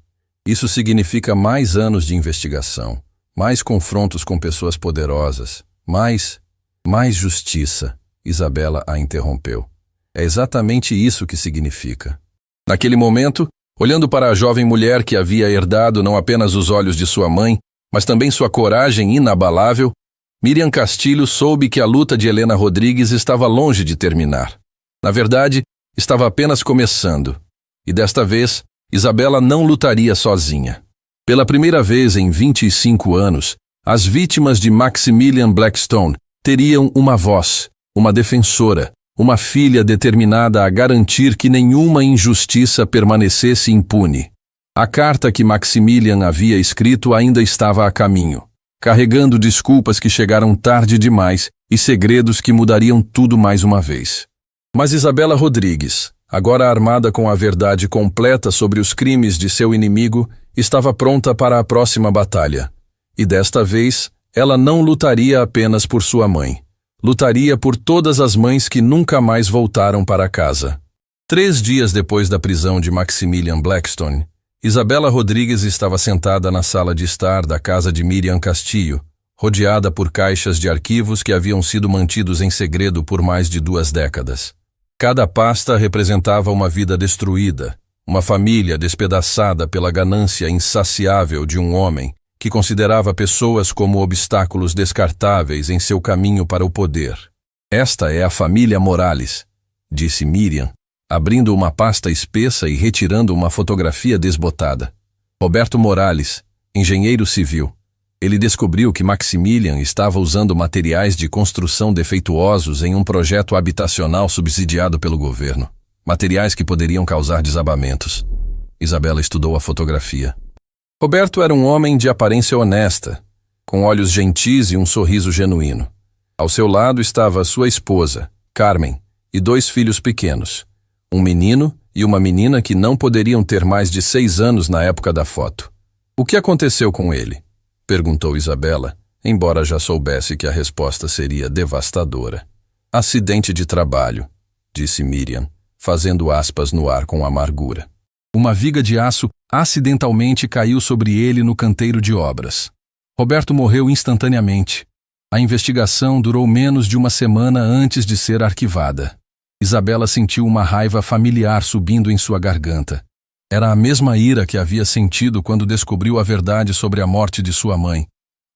S1: Isso significa mais anos de investigação, mais confrontos com pessoas poderosas, mais justiça. Isabela a interrompeu. É exatamente isso que significa. Naquele momento, olhando para a jovem mulher que havia herdado não apenas os olhos de sua mãe, mas também sua coragem inabalável, Miriam Castilho soube que a luta de Helena Rodrigues estava longe de terminar. Na verdade, estava apenas começando. E desta vez, Isabela não lutaria sozinha. Pela primeira vez em 25 anos, as vítimas de Maximilian Blackstone teriam uma voz, uma defensora, uma filha determinada a garantir que nenhuma injustiça permanecesse impune. A carta que Maximilian havia escrito ainda estava a caminho, carregando desculpas que chegaram tarde demais e segredos que mudariam tudo mais uma vez. Mas Isabela Rodrigues, agora armada com a verdade completa sobre os crimes de seu inimigo, estava pronta para a próxima batalha. E desta vez, ela não lutaria apenas por sua mãe. Lutaria por todas as mães que nunca mais voltaram para casa. 3 dias depois da prisão de Maximilian Blackstone, Isabela Rodrigues estava sentada na sala de estar da casa de Miriam Castillo, rodeada por caixas de arquivos que haviam sido mantidos em segredo por mais de 2 décadas. Cada pasta representava uma vida destruída, uma família despedaçada pela ganância insaciável de um homem que considerava pessoas como obstáculos descartáveis em seu caminho para o poder. Esta é a família Morales, disse Miriam, abrindo uma pasta espessa e retirando uma fotografia desbotada. Roberto Morales, engenheiro civil. Ele descobriu que Maximilian estava usando materiais de construção defeituosos em um projeto habitacional subsidiado pelo governo. Materiais que poderiam causar desabamentos. Isabela estudou a fotografia. Roberto era um homem de aparência honesta, com olhos gentis e um sorriso genuíno. Ao seu lado estava sua esposa, Carmen, e 2 filhos pequenos, um menino e uma menina que não poderiam ter mais de 6 anos na época da foto. O que aconteceu com ele? Perguntou Isabela, embora já soubesse que a resposta seria devastadora. Acidente de trabalho, disse Miriam, fazendo aspas no ar com amargura. Uma viga de aço acidentalmente caiu sobre ele no canteiro de obras. Roberto morreu instantaneamente. A investigação durou menos de 1 semana antes de ser arquivada. Isabela sentiu uma raiva familiar subindo em sua garganta. Era a mesma ira que havia sentido quando descobriu a verdade sobre a morte de sua mãe.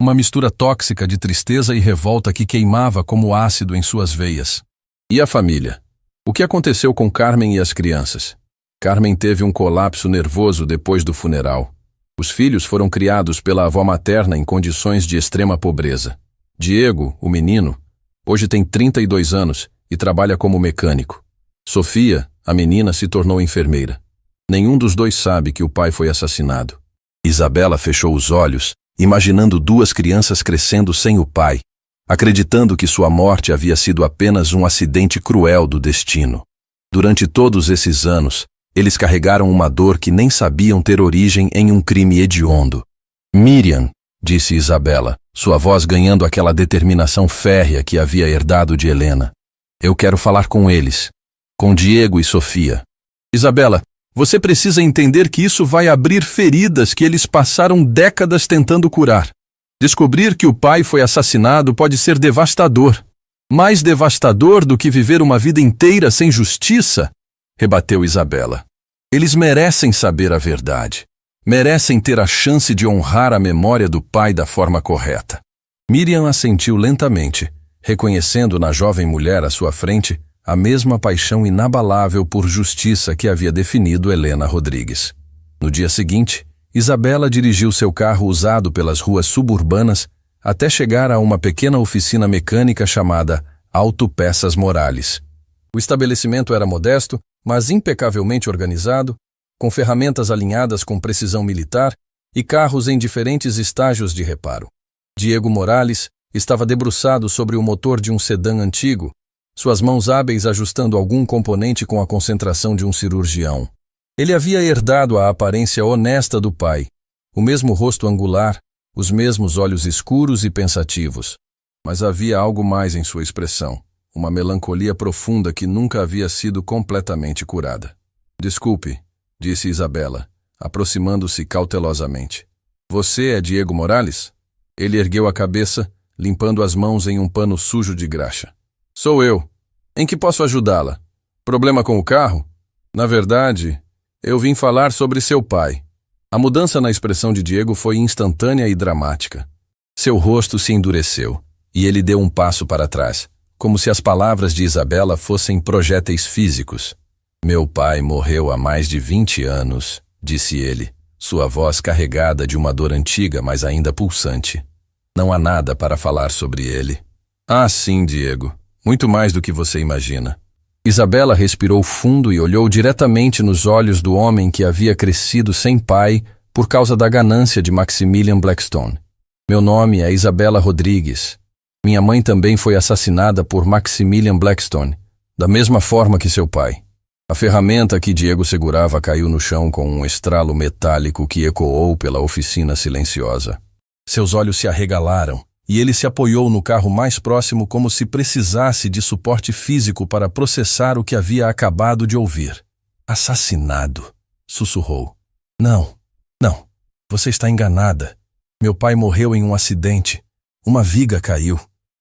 S1: Uma mistura tóxica de tristeza e revolta que queimava como ácido em suas veias. E a família? O que aconteceu com Carmen e as crianças? Carmen teve um colapso nervoso depois do funeral. Os filhos foram criados pela avó materna em condições de extrema pobreza. Diego, o menino, hoje tem 32 anos e trabalha como mecânico. Sofia, a menina, se tornou enfermeira. Nenhum dos 2 sabe que o pai foi assassinado. Isabela fechou os olhos, imaginando 2 crianças crescendo sem o pai, acreditando que sua morte havia sido apenas um acidente cruel do destino. Durante todos esses anos, eles carregaram uma dor que nem sabiam ter origem em um crime hediondo. Miriam, disse Isabela, sua voz ganhando aquela determinação férrea que havia herdado de Helena. Eu quero falar com eles, com Diego e Sofia. Isabela, você precisa entender que isso vai abrir feridas que eles passaram décadas tentando curar. Descobrir que o pai foi assassinado pode ser devastador. Mais devastador do que viver uma vida inteira sem justiça, rebateu Isabela. Eles merecem saber a verdade. Merecem ter a chance de honrar a memória do pai da forma correta. Miriam assentiu lentamente, reconhecendo na jovem mulher à sua frente a mesma paixão inabalável por justiça que havia definido Helena Rodrigues. No dia seguinte, Isabela dirigiu seu carro usado pelas ruas suburbanas até chegar a uma pequena oficina mecânica chamada Autopeças Morales. O estabelecimento era modesto, mas impecavelmente organizado, com ferramentas alinhadas com precisão militar e carros em diferentes estágios de reparo. Diego Morales estava debruçado sobre o motor de um sedã antigo, suas mãos hábeis ajustando algum componente com a concentração de um cirurgião. Ele havia herdado a aparência honesta do pai, o mesmo rosto angular, os mesmos olhos escuros e pensativos. Mas havia algo mais em sua expressão, uma melancolia profunda que nunca havia sido completamente curada. Desculpe, disse Isabela, aproximando-se cautelosamente. Você é Diego Morales? Ele ergueu a cabeça, limpando as mãos em um pano sujo de graxa. Sou eu. Em que posso ajudá-la? Problema com o carro? Na verdade, eu vim falar sobre seu pai. A mudança na expressão de Diego foi instantânea e dramática. Seu rosto se endureceu, e ele deu um passo para trás, como se as palavras de Isabela fossem projéteis físicos. Meu pai morreu há mais de 20 anos, disse ele, sua voz carregada de uma dor antiga, mas ainda pulsante. Não há nada para falar sobre ele. Ah, sim, Diego. Muito mais do que você imagina. Isabela respirou fundo e olhou diretamente nos olhos do homem que havia crescido sem pai por causa da ganância de Maximilian Blackstone. Meu nome é Isabela Rodrigues. Minha mãe também foi assassinada por Maximilian Blackstone, da mesma forma que seu pai. A ferramenta que Diego segurava caiu no chão com um estralo metálico que ecoou pela oficina silenciosa. Seus olhos se arregalaram e ele se apoiou no carro mais próximo como se precisasse de suporte físico para processar o que havia acabado de ouvir. Assassinado, sussurrou. Não, você está enganada. Meu pai morreu em um acidente. Uma viga caiu.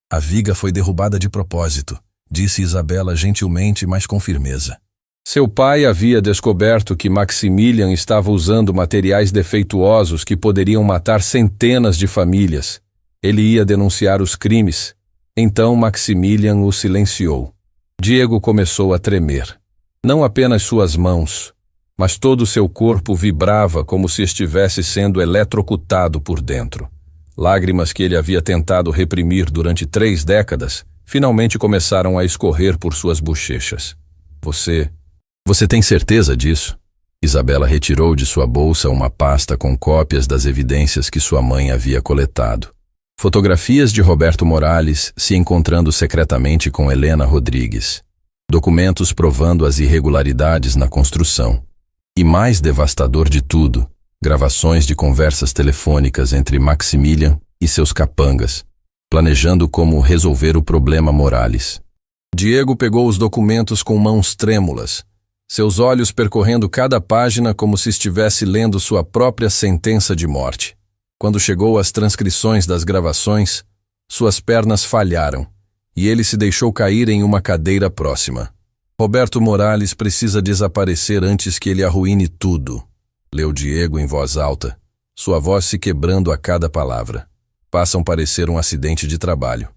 S1: A viga foi derrubada de propósito, disse Isabela gentilmente, mas com firmeza. Seu pai havia descoberto que Maximilian estava usando materiais defeituosos que poderiam matar centenas de famílias. Ele ia denunciar os crimes. Então Maximilian o silenciou. Diego começou a tremer. Não apenas suas mãos, mas todo seu corpo vibrava como se estivesse sendo eletrocutado por dentro. Lágrimas que ele havia tentado reprimir durante 3 décadas finalmente começaram a escorrer por suas bochechas. Você tem certeza disso? Isabela retirou de sua bolsa uma pasta com cópias das evidências que sua mãe havia coletado. Fotografias de Roberto Morales se encontrando secretamente com Helena Rodrigues. Documentos provando as irregularidades na construção. E mais devastador de tudo, gravações de conversas telefônicas entre Maximilian e seus capangas, planejando como resolver o problema Morales. Diego pegou os documentos com mãos trêmulas, seus olhos percorrendo cada página como se estivesse lendo sua própria sentença de morte. Quando chegou às transcrições das gravações, suas pernas falharam e ele se deixou cair em uma cadeira próxima. Roberto Morales precisa desaparecer antes que ele arruine tudo, leu Diego em voz alta, sua voz se quebrando a cada palavra. Passam parecer um acidente de trabalho.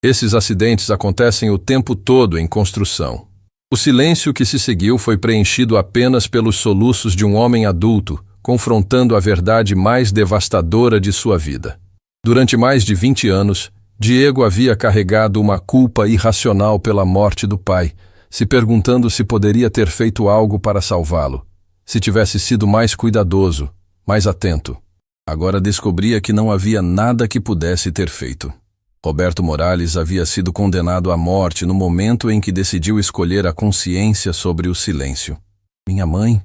S1: Esses acidentes acontecem o tempo todo em construção. O silêncio que se seguiu foi preenchido apenas pelos soluços de um homem adulto, confrontando a verdade mais devastadora de sua vida. Durante mais de 20 anos, Diego havia carregado uma culpa irracional pela morte do pai, se perguntando se poderia ter feito algo para salvá-lo, se tivesse sido mais cuidadoso, mais atento. Agora descobria que não havia nada que pudesse ter feito. Roberto Morales havia sido condenado à morte no momento em que decidiu escolher a consciência sobre o silêncio. Minha mãe,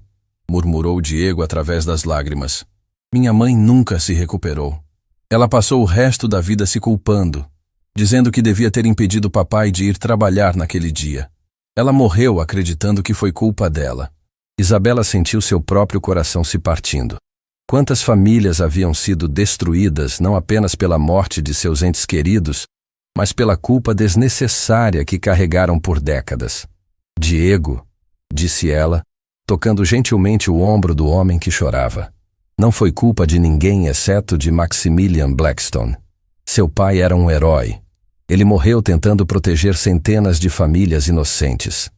S1: murmurou Diego através das lágrimas. Minha mãe nunca se recuperou. Ela passou o resto da vida se culpando, dizendo que devia ter impedido papai de ir trabalhar naquele dia. Ela morreu acreditando que foi culpa dela. Isabela sentiu seu próprio coração se partindo. Quantas famílias haviam sido destruídas não apenas pela morte de seus entes queridos, mas pela culpa desnecessária que carregaram por décadas. Diego, disse ela, tocando gentilmente o ombro do homem que chorava. Não foi culpa de ninguém exceto de Maximilian Blackstone. Seu pai era um herói. Ele morreu tentando proteger centenas de famílias inocentes.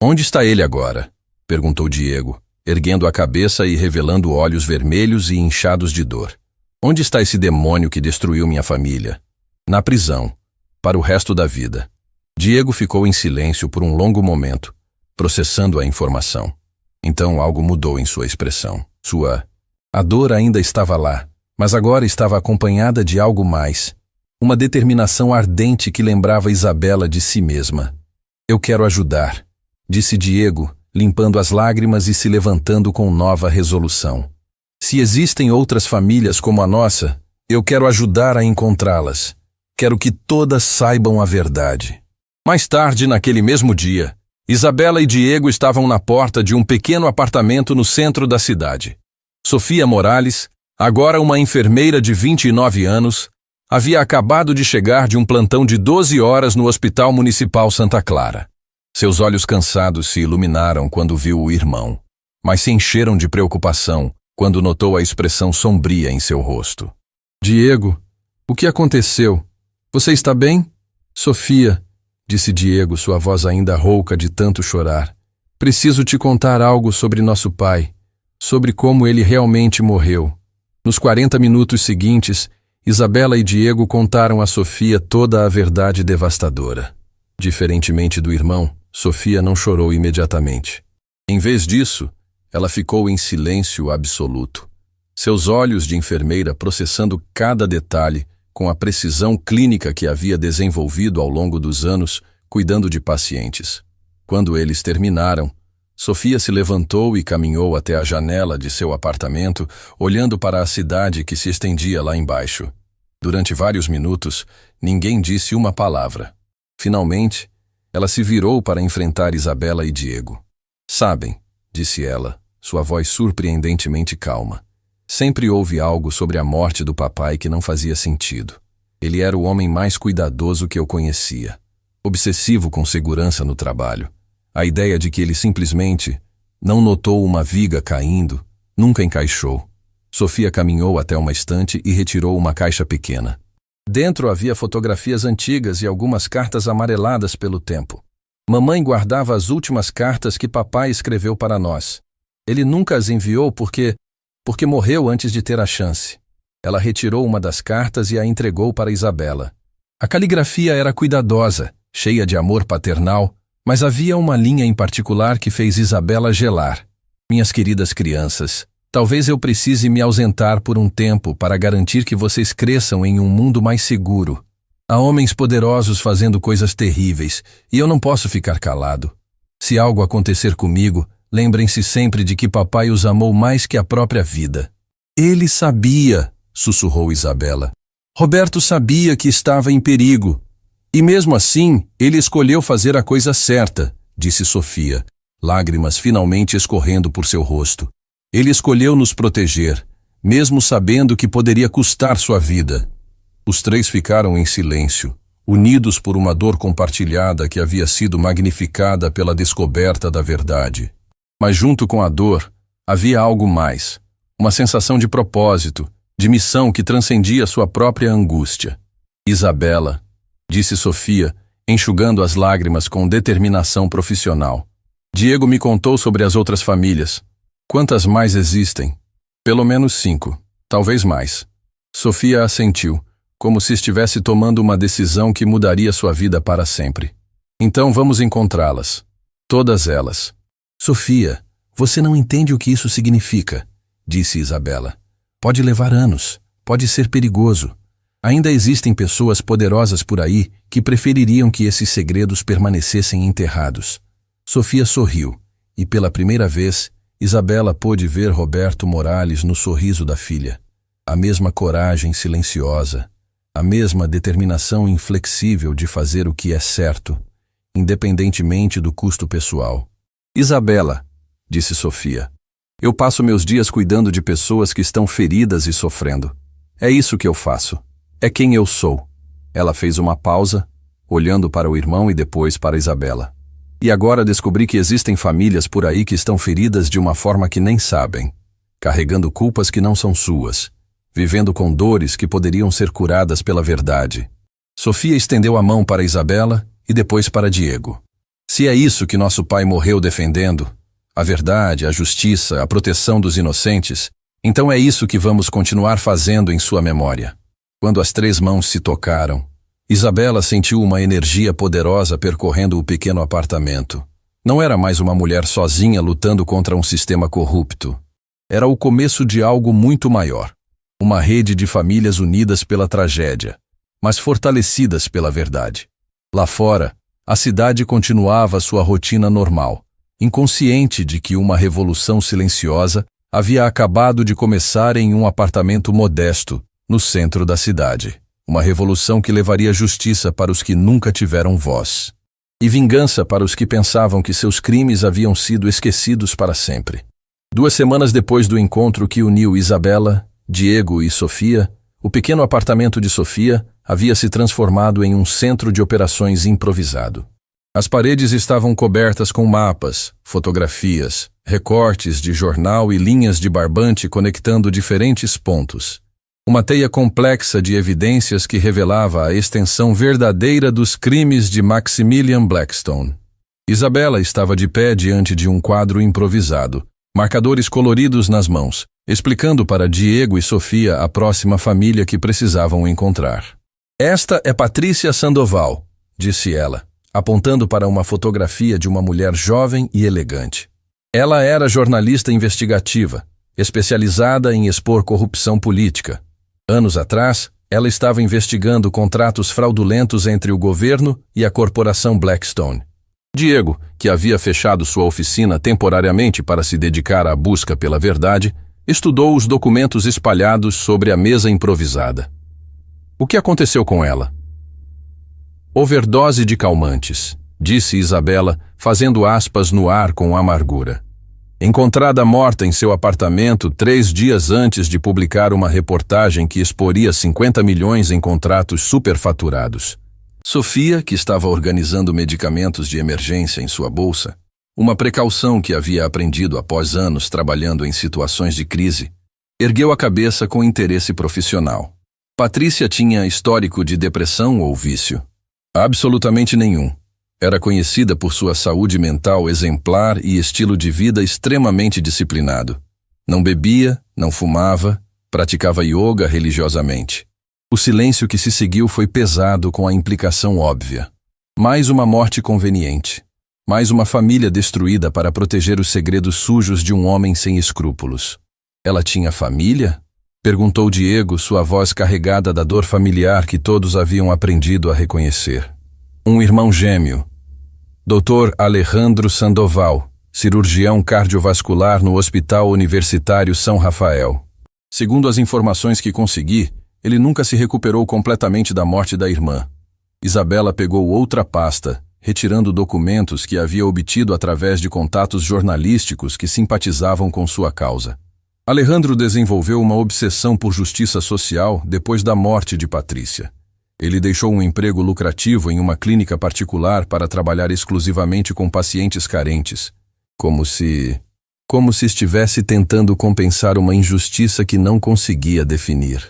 S1: Onde está ele agora? Perguntou Diego, erguendo a cabeça e revelando olhos vermelhos e inchados de dor. Onde está esse demônio que destruiu minha família? Na prisão, para o resto da vida. Diego ficou em silêncio por um longo momento, processando a informação. Então algo mudou em sua expressão. A dor ainda estava lá, mas agora estava acompanhada de algo mais. Uma determinação ardente que lembrava Isabela de si mesma. Eu quero ajudar, disse Diego, limpando as lágrimas e se levantando com nova resolução. Se existem outras famílias como a nossa, eu quero ajudar a encontrá-las. Quero que todas saibam a verdade. Mais tarde, naquele mesmo dia, Isabela e Diego estavam na porta de um pequeno apartamento no centro da cidade. Sofia Morales, agora uma enfermeira de 29 anos, havia acabado de chegar de um plantão de 12 horas no Hospital Municipal Santa Clara. Seus olhos cansados se iluminaram quando viu o irmão, mas se encheram de preocupação quando notou a expressão sombria em seu rosto. Diego, o que aconteceu? Você está bem? Sofia, disse Diego, sua voz ainda rouca de tanto chorar. Preciso te contar algo sobre nosso pai, sobre como ele realmente morreu. Nos 40 minutos seguintes, Isabela e Diego contaram a Sofia toda a verdade devastadora. Diferentemente do irmão, Sofia não chorou imediatamente. Em vez disso, ela ficou em silêncio absoluto. Seus olhos de enfermeira processando cada detalhe com a precisão clínica que havia desenvolvido ao longo dos anos, cuidando de pacientes. Quando eles terminaram, Sofia se levantou e caminhou até a janela de seu apartamento, olhando para a cidade que se estendia lá embaixo. Durante vários minutos, ninguém disse uma palavra. Finalmente, ela se virou para enfrentar Isabela e Diego. Sabem, disse ela, sua voz surpreendentemente calma. Sempre houve algo sobre a morte do papai que não fazia sentido. Ele era o homem mais cuidadoso que eu conhecia. Obsessivo com segurança no trabalho. A ideia de que ele simplesmente não notou uma viga caindo nunca encaixou. Sofia caminhou até uma estante e retirou uma caixa pequena. Dentro havia fotografias antigas e algumas cartas amareladas pelo tempo. Mamãe guardava as últimas cartas que papai escreveu para nós. Ele nunca as enviou porque morreu antes de ter a chance. Ela retirou uma das cartas e a entregou para Isabela. A caligrafia era cuidadosa, cheia de amor paternal, mas havia uma linha em particular que fez Isabela gelar. Minhas queridas crianças, talvez eu precise me ausentar por um tempo para garantir que vocês cresçam em um mundo mais seguro. Há homens poderosos fazendo coisas terríveis, e eu não posso ficar calado. Se algo acontecer comigo, lembrem-se sempre de que papai os amou mais que a própria vida. Ele sabia, sussurrou Isabela. Roberto sabia que estava em perigo. E mesmo assim, ele escolheu fazer a coisa certa, disse Sofia, lágrimas finalmente escorrendo por seu rosto. Ele escolheu nos proteger, mesmo sabendo que poderia custar sua vida. Os três ficaram em silêncio, unidos por uma dor compartilhada que havia sido magnificada pela descoberta da verdade. Mas junto com a dor, havia algo mais, uma sensação de propósito, de missão que transcendia sua própria angústia. Isabela, disse Sofia, enxugando as lágrimas com determinação profissional. Diego me contou sobre as outras famílias. Quantas mais existem? Pelo menos 5, talvez mais. Sofia assentiu, como se estivesse tomando uma decisão que mudaria sua vida para sempre. Então vamos encontrá-las. Todas elas. Sofia, você não entende o que isso significa, disse Isabela. Pode levar anos, pode ser perigoso. Ainda existem pessoas poderosas por aí que prefeririam que esses segredos permanecessem enterrados. Sofia sorriu, e pela primeira vez, Isabela pôde ver Roberto Morales no sorriso da filha. A mesma coragem silenciosa, a mesma determinação inflexível de fazer o que é certo, independentemente do custo pessoal. Isabela, disse Sofia, eu passo meus dias cuidando de pessoas que estão feridas e sofrendo. É isso que eu faço. É quem eu sou. Ela fez uma pausa, olhando para o irmão e depois para Isabela. E agora descobri que existem famílias por aí que estão feridas de uma forma que nem sabem, carregando culpas que não são suas, vivendo com dores que poderiam ser curadas pela verdade. Sofia estendeu a mão para Isabela e depois para Diego. Se é isso que nosso pai morreu defendendo, a verdade, a justiça, a proteção dos inocentes, então é isso que vamos continuar fazendo em sua memória. Quando as 3 mãos se tocaram, Isabela sentiu uma energia poderosa percorrendo o pequeno apartamento. Não era mais uma mulher sozinha lutando contra um sistema corrupto. Era o começo de algo muito maior. Uma rede de famílias unidas pela tragédia, mas fortalecidas pela verdade. Lá fora, a cidade continuava sua rotina normal, inconsciente de que uma revolução silenciosa havia acabado de começar em um apartamento modesto, no centro da cidade. Uma revolução que levaria justiça para os que nunca tiveram voz. E vingança para os que pensavam que seus crimes haviam sido esquecidos para sempre. 2 semanas depois do encontro que uniu Isabela, Diego e Sofia, o pequeno apartamento de Sofia havia se transformado em um centro de operações improvisado. As paredes estavam cobertas com mapas, fotografias, recortes de jornal e linhas de barbante conectando diferentes pontos. Uma teia complexa de evidências que revelava a extensão verdadeira dos crimes de Maximilian Blackstone. Isabela estava de pé diante de um quadro improvisado, marcadores coloridos nas mãos, explicando para Diego e Sofia a próxima família que precisavam encontrar. Esta é Patrícia Sandoval, disse ela, apontando para uma fotografia de uma mulher jovem e elegante. Ela era jornalista investigativa, especializada em expor corrupção política. Anos atrás, ela estava investigando contratos fraudulentos entre o governo e a corporação Blackstone. Diego, que havia fechado sua oficina temporariamente para se dedicar à busca pela verdade, estudou os documentos espalhados sobre a mesa improvisada. O que aconteceu com ela? Overdose de calmantes, disse Isabela, fazendo aspas no ar com amargura. Encontrada morta em seu apartamento 3 dias antes de publicar uma reportagem que exporia 50 milhões em contratos superfaturados. Sofia, que estava organizando medicamentos de emergência em sua bolsa, uma precaução que havia aprendido após anos trabalhando em situações de crise, ergueu a cabeça com interesse profissional. Patrícia tinha histórico de depressão ou vício? Absolutamente nenhum. Era conhecida por sua saúde mental exemplar e estilo de vida extremamente disciplinado. Não bebia, não fumava, praticava yoga religiosamente. O silêncio que se seguiu foi pesado com a implicação óbvia. Mais uma morte conveniente. Mais uma família destruída para proteger os segredos sujos de um homem sem escrúpulos. Ela tinha família? Perguntou Diego, sua voz carregada da dor familiar que todos haviam aprendido a reconhecer. Um irmão gêmeo. Dr. Alejandro Sandoval, cirurgião cardiovascular no Hospital Universitário São Rafael. Segundo as informações que consegui, ele nunca se recuperou completamente da morte da irmã. Isabela pegou outra pasta, retirando documentos que havia obtido através de contatos jornalísticos que simpatizavam com sua causa. Alejandro desenvolveu uma obsessão por justiça social depois da morte de Patrícia. Ele deixou um emprego lucrativo em uma clínica particular para trabalhar exclusivamente com pacientes carentes, como se estivesse tentando compensar uma injustiça que não conseguia definir.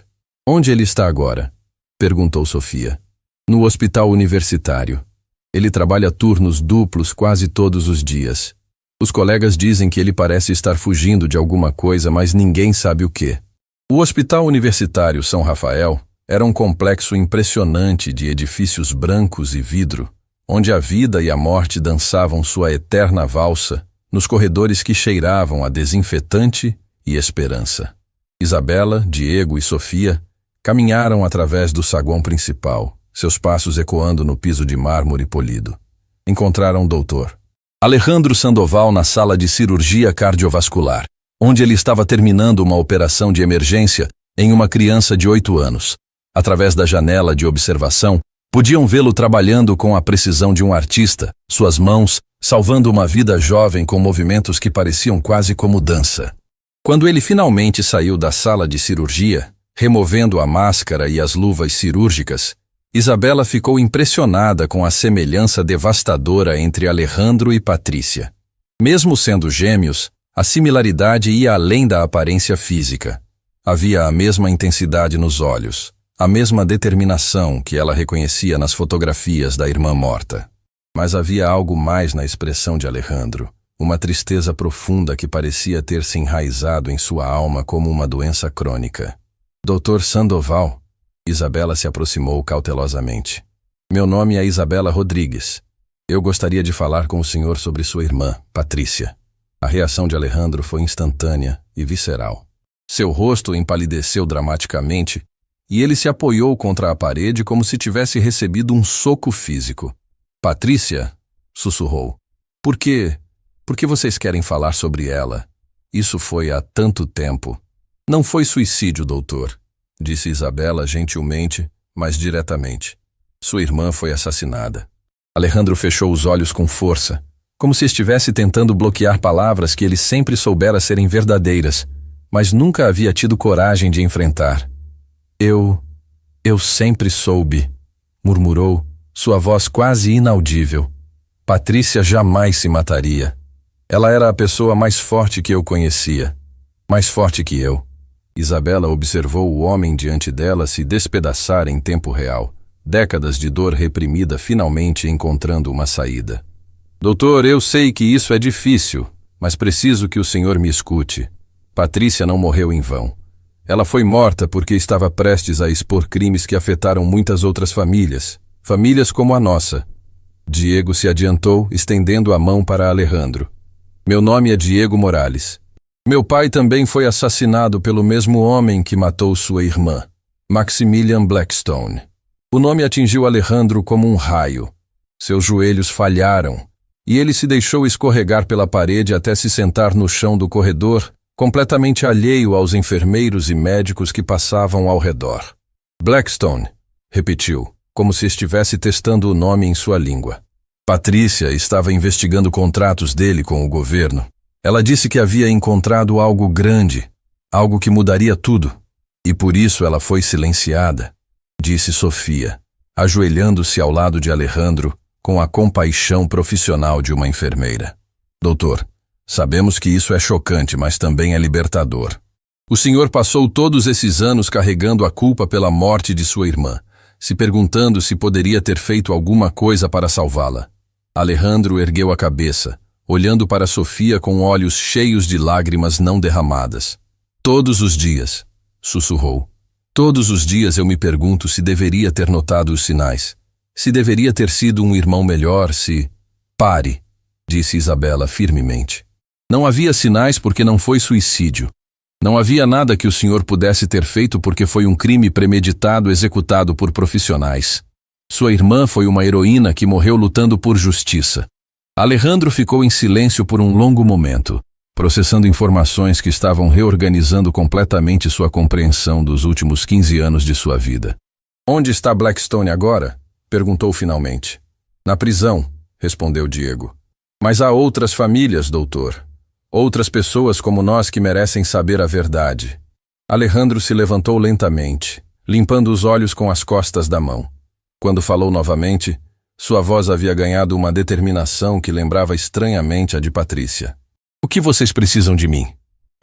S1: Onde ele está agora? Perguntou Sofia. No hospital universitário. Ele trabalha turnos duplos quase todos os dias. Os colegas dizem que ele parece estar fugindo de alguma coisa, mas ninguém sabe o quê. O Hospital Universitário São Rafael era um complexo impressionante de edifícios brancos e vidro, onde a vida e a morte dançavam sua eterna valsa, nos corredores que cheiravam a desinfetante e esperança. Isabela, Diego e Sofia caminharam através do saguão principal, seus passos ecoando no piso de mármore polido. Encontraram o doutor Alejandro Sandoval na sala de cirurgia cardiovascular, onde ele estava terminando uma operação de emergência em uma criança de 8 anos. Através da janela de observação, podiam vê-lo trabalhando com a precisão de um artista, suas mãos salvando uma vida jovem com movimentos que pareciam quase como dança. Quando ele finalmente saiu da sala de cirurgia, removendo a máscara e as luvas cirúrgicas, Isabela ficou impressionada com a semelhança devastadora entre Alejandro e Patrícia. Mesmo sendo gêmeos, a similaridade ia além da aparência física. Havia a mesma intensidade nos olhos, a mesma determinação que ela reconhecia nas fotografias da irmã morta. Mas havia algo mais na expressão de Alejandro, uma tristeza profunda que parecia ter se enraizado em sua alma como uma doença crônica. Dr. Sandoval, Isabela se aproximou cautelosamente. Meu nome é Isabela Rodrigues. Eu gostaria de falar com o senhor sobre sua irmã, Patrícia. A reação de Alejandro foi instantânea e visceral. Seu rosto empalideceu dramaticamente e ele se apoiou contra a parede como se tivesse recebido um soco físico. Patrícia, sussurrou. Por que vocês querem falar sobre ela? Isso foi há tanto tempo. Não foi suicídio, doutor, disse Isabela gentilmente, mas diretamente. Sua irmã foi assassinada. Alejandro fechou os olhos com força, como se estivesse tentando bloquear palavras que ele sempre soubera serem verdadeiras, mas nunca havia tido coragem de enfrentar. Eu sempre soube, murmurou, sua voz quase inaudível. Patrícia jamais se mataria. Ela era a pessoa mais forte que eu conhecia. Mais forte que eu. Isabela observou o homem diante dela se despedaçar em tempo real. Décadas de dor reprimida finalmente encontrando uma saída. Doutor, eu sei que isso é difícil, mas preciso que o senhor me escute. Patrícia não morreu em vão. Ela foi morta porque estava prestes a expor crimes que afetaram muitas outras famílias. Famílias como a nossa. Diego se adiantou, estendendo a mão para Alejandro. Meu nome é Diego Morales. Meu pai também foi assassinado pelo mesmo homem que matou sua irmã, Maximilian Blackstone. O nome atingiu Alejandro como um raio. Seus joelhos falharam, e ele se deixou escorregar pela parede até se sentar no chão do corredor, completamente alheio aos enfermeiros e médicos que passavam ao redor. Blackstone, repetiu, como se estivesse testando o nome em sua língua. Patrícia estava investigando contratos dele com o governo. Ela disse que havia encontrado algo grande, algo que mudaria tudo, e por isso ela foi silenciada, disse Sofia, ajoelhando-se ao lado de Alejandro com a compaixão profissional de uma enfermeira. Doutor, sabemos que isso é chocante, mas também é libertador. O senhor passou todos esses anos carregando a culpa pela morte de sua irmã, se perguntando se poderia ter feito alguma coisa para salvá-la. Alejandro ergueu a cabeça, olhando para Sofia com olhos cheios de lágrimas não derramadas. Todos os dias, sussurrou. Todos os dias eu me pergunto se deveria ter notado os sinais. Se deveria ter sido um irmão melhor, se... Pare, disse Isabela firmemente. Não havia sinais porque não foi suicídio. Não havia nada que o senhor pudesse ter feito porque foi um crime premeditado executado por profissionais. Sua irmã foi uma heroína que morreu lutando por justiça. Alejandro ficou em silêncio por um longo momento, processando informações que estavam reorganizando completamente sua compreensão dos últimos 15 anos de sua vida. Onde está Blackstone agora? Perguntou finalmente. Na prisão, respondeu Diego. Mas há outras famílias, doutor. Outras pessoas como nós que merecem saber a verdade. Alejandro se levantou lentamente, limpando os olhos com as costas da mão. Quando falou novamente, sua voz havia ganhado uma determinação que lembrava estranhamente a de Patrícia. O que vocês precisam de mim?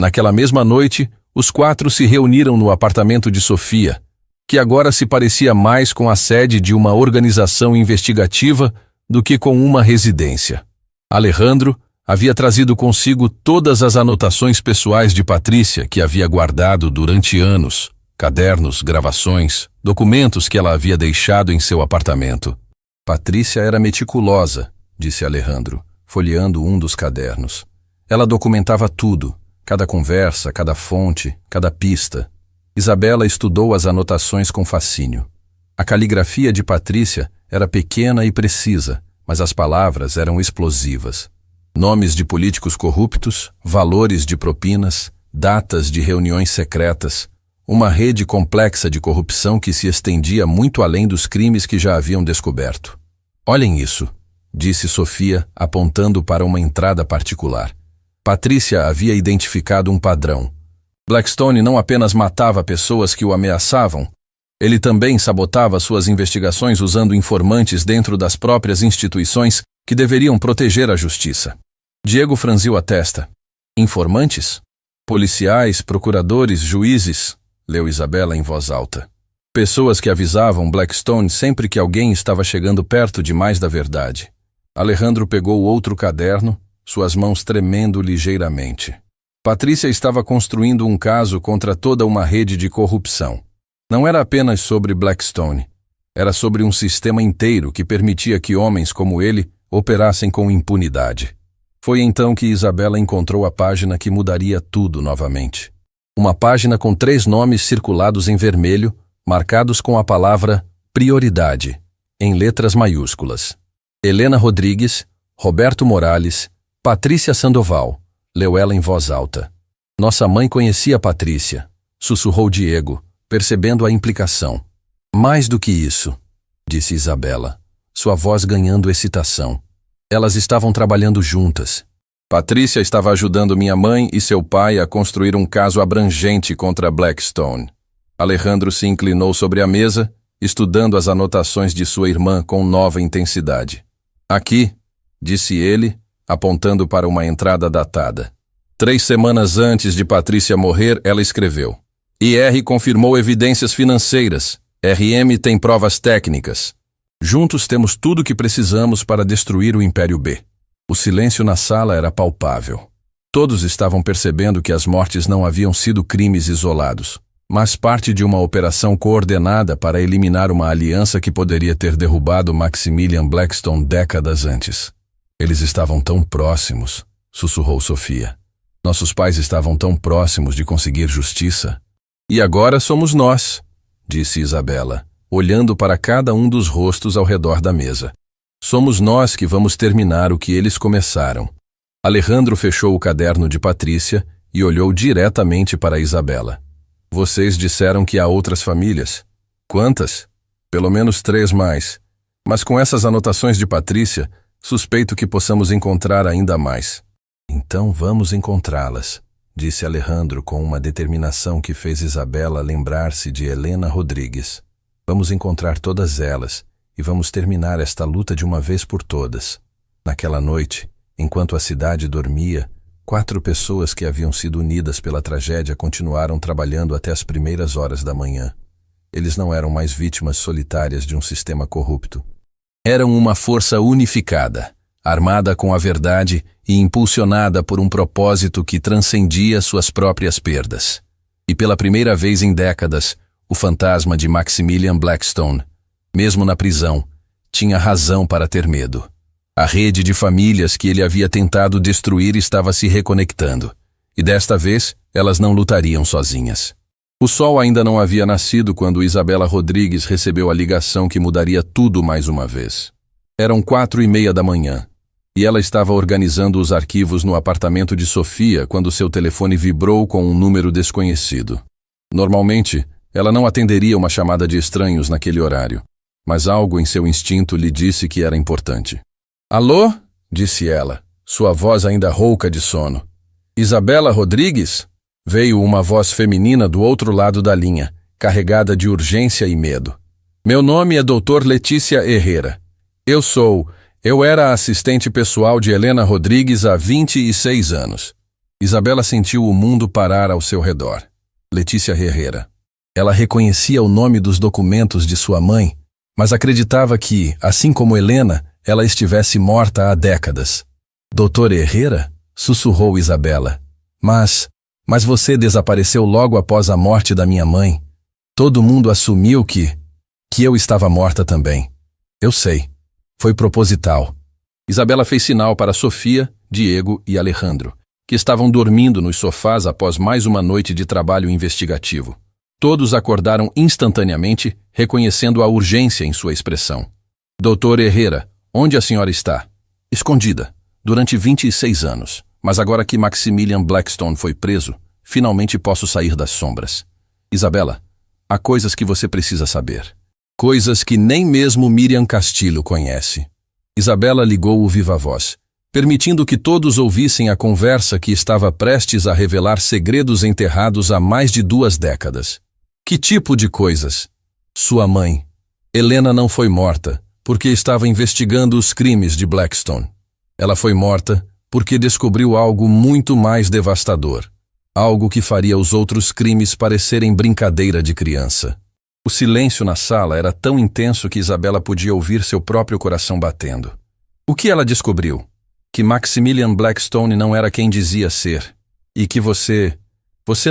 S1: Naquela mesma noite, os 4 se reuniram no apartamento de Sofia, que agora se parecia mais com a sede de uma organização investigativa do que com uma residência. Alejandro havia trazido consigo todas as anotações pessoais de Patrícia que havia guardado durante anos, cadernos, gravações, documentos que ela havia deixado em seu apartamento. Patrícia era meticulosa, disse Alejandro, folheando um dos cadernos. Ela documentava tudo, cada conversa, cada fonte, cada pista. Isabela estudou as anotações com fascínio. A caligrafia de Patrícia era pequena e precisa, mas as palavras eram explosivas. Nomes de políticos corruptos, valores de propinas, datas de reuniões secretas, uma rede complexa de corrupção que se estendia muito além dos crimes que já haviam descoberto. Olhem isso, disse Sofia, apontando para uma entrada particular. Patrícia havia identificado um padrão. Blackstone não apenas matava pessoas que o ameaçavam, ele também sabotava suas investigações usando informantes dentro das próprias instituições que deveriam proteger a justiça. Diego franziu a testa. Informantes? Policiais, procuradores, juízes, leu Isabela em voz alta. Pessoas que avisavam Blackstone sempre que alguém estava chegando perto demais da verdade. Alejandro pegou outro caderno, suas mãos tremendo ligeiramente. Patrícia estava construindo um caso contra toda uma rede de corrupção. Não era apenas sobre Blackstone. Era sobre um sistema inteiro que permitia que homens como ele operassem com impunidade. Foi então que Isabela encontrou a página que mudaria tudo novamente. Uma página com 3 nomes circulados em vermelho, marcados com a palavra prioridade, em letras maiúsculas. Helena Rodrigues, Roberto Morales, Patrícia Sandoval, leu ela em voz alta. Nossa mãe conhecia Patrícia, sussurrou Diego, percebendo a implicação. Mais do que isso, disse Isabela, sua voz ganhando excitação. Elas estavam trabalhando juntas. Patrícia estava ajudando minha mãe e seu pai a construir um caso abrangente contra Blackstone. Alejandro se inclinou sobre a mesa, estudando as anotações de sua irmã com nova intensidade. Aqui, disse ele, apontando para uma entrada datada. 3 semanas antes de Patrícia morrer, ela escreveu: IR confirmou evidências financeiras. RM tem provas técnicas. Juntos temos tudo o que precisamos para destruir o Império B. O silêncio na sala era palpável. Todos estavam percebendo que as mortes não haviam sido crimes isolados, mas parte de uma operação coordenada para eliminar uma aliança que poderia ter derrubado Maximilian Blackstone décadas antes. Eles estavam tão próximos, sussurrou Sofia. Nossos pais estavam tão próximos de conseguir justiça. E agora somos nós, disse Isabela, olhando para cada um dos rostos ao redor da mesa. Somos nós que vamos terminar o que eles começaram. Alejandro fechou o caderno de Patrícia e olhou diretamente para Isabela. Vocês disseram que há outras famílias. Quantas? Pelo menos 3 mais. Mas com essas anotações de Patrícia, suspeito que possamos encontrar ainda mais. Então vamos encontrá-las, disse Alejandro com uma determinação que fez Isabela lembrar-se de Helena Rodrigues. Vamos encontrar todas elas e vamos terminar esta luta de uma vez por todas. Naquela noite, enquanto a cidade dormia, 4 pessoas que haviam sido unidas pela tragédia continuaram trabalhando até as primeiras horas da manhã. Eles não eram mais vítimas solitárias de um sistema corrupto. Eram uma força unificada, armada com a verdade e impulsionada por um propósito que transcendia suas próprias perdas. E pela primeira vez em décadas, o fantasma de Maximilian Blackstone, mesmo na prisão, tinha razão para ter medo. A rede de famílias que ele havia tentado destruir estava se reconectando, e desta vez elas não lutariam sozinhas. O sol ainda não havia nascido quando Isabela Rodrigues recebeu a ligação que mudaria tudo mais uma vez. Eram 4:30 da manhã, e ela estava organizando os arquivos no apartamento de Sofia quando seu telefone vibrou com um número desconhecido. Normalmente, ela não atenderia uma chamada de estranhos naquele horário, mas algo em seu instinto lhe disse que era importante. Alô? Disse ela, sua voz ainda rouca de sono. Isabela Rodrigues? Veio uma voz feminina do outro lado da linha, carregada de urgência e medo. Meu nome é Dr. Letícia Herrera. Eu era a assistente pessoal de Helena Rodrigues há 26 anos. Isabela sentiu o mundo parar ao seu redor. Letícia Herrera. Ela reconhecia o nome dos documentos de sua mãe, mas acreditava que, assim como Helena, ela estivesse morta há décadas. Doutor Herrera? Sussurrou Isabela. Mas você desapareceu logo após a morte da minha mãe. Todo mundo assumiu que eu estava morta também. Eu sei. Foi proposital. Isabela fez sinal para Sofia, Diego e Alejandro, que estavam dormindo nos sofás após mais uma noite de trabalho investigativo. Todos acordaram instantaneamente, reconhecendo a urgência em sua expressão. Doutor Herrera, onde a senhora está? Escondida, durante 26 anos. Mas agora que Maximilian Blackstone foi preso, finalmente posso sair das sombras. Isabela, há coisas que você precisa saber. Coisas que nem mesmo Miriam Castilho conhece. Isabela ligou o viva-voz, permitindo que todos ouvissem a conversa que estava prestes a revelar segredos enterrados há mais de 2 décadas. Que tipo de coisas? Sua mãe, Helena, não foi morta porque estava investigando os crimes de Blackstone. Ela foi morta porque descobriu algo muito mais devastador. Algo que faria os outros crimes parecerem brincadeira de criança. O silêncio na sala era tão intenso que Isabela podia ouvir seu próprio coração batendo. O que ela descobriu? Que Maximilian Blackstone não era quem dizia ser. E que você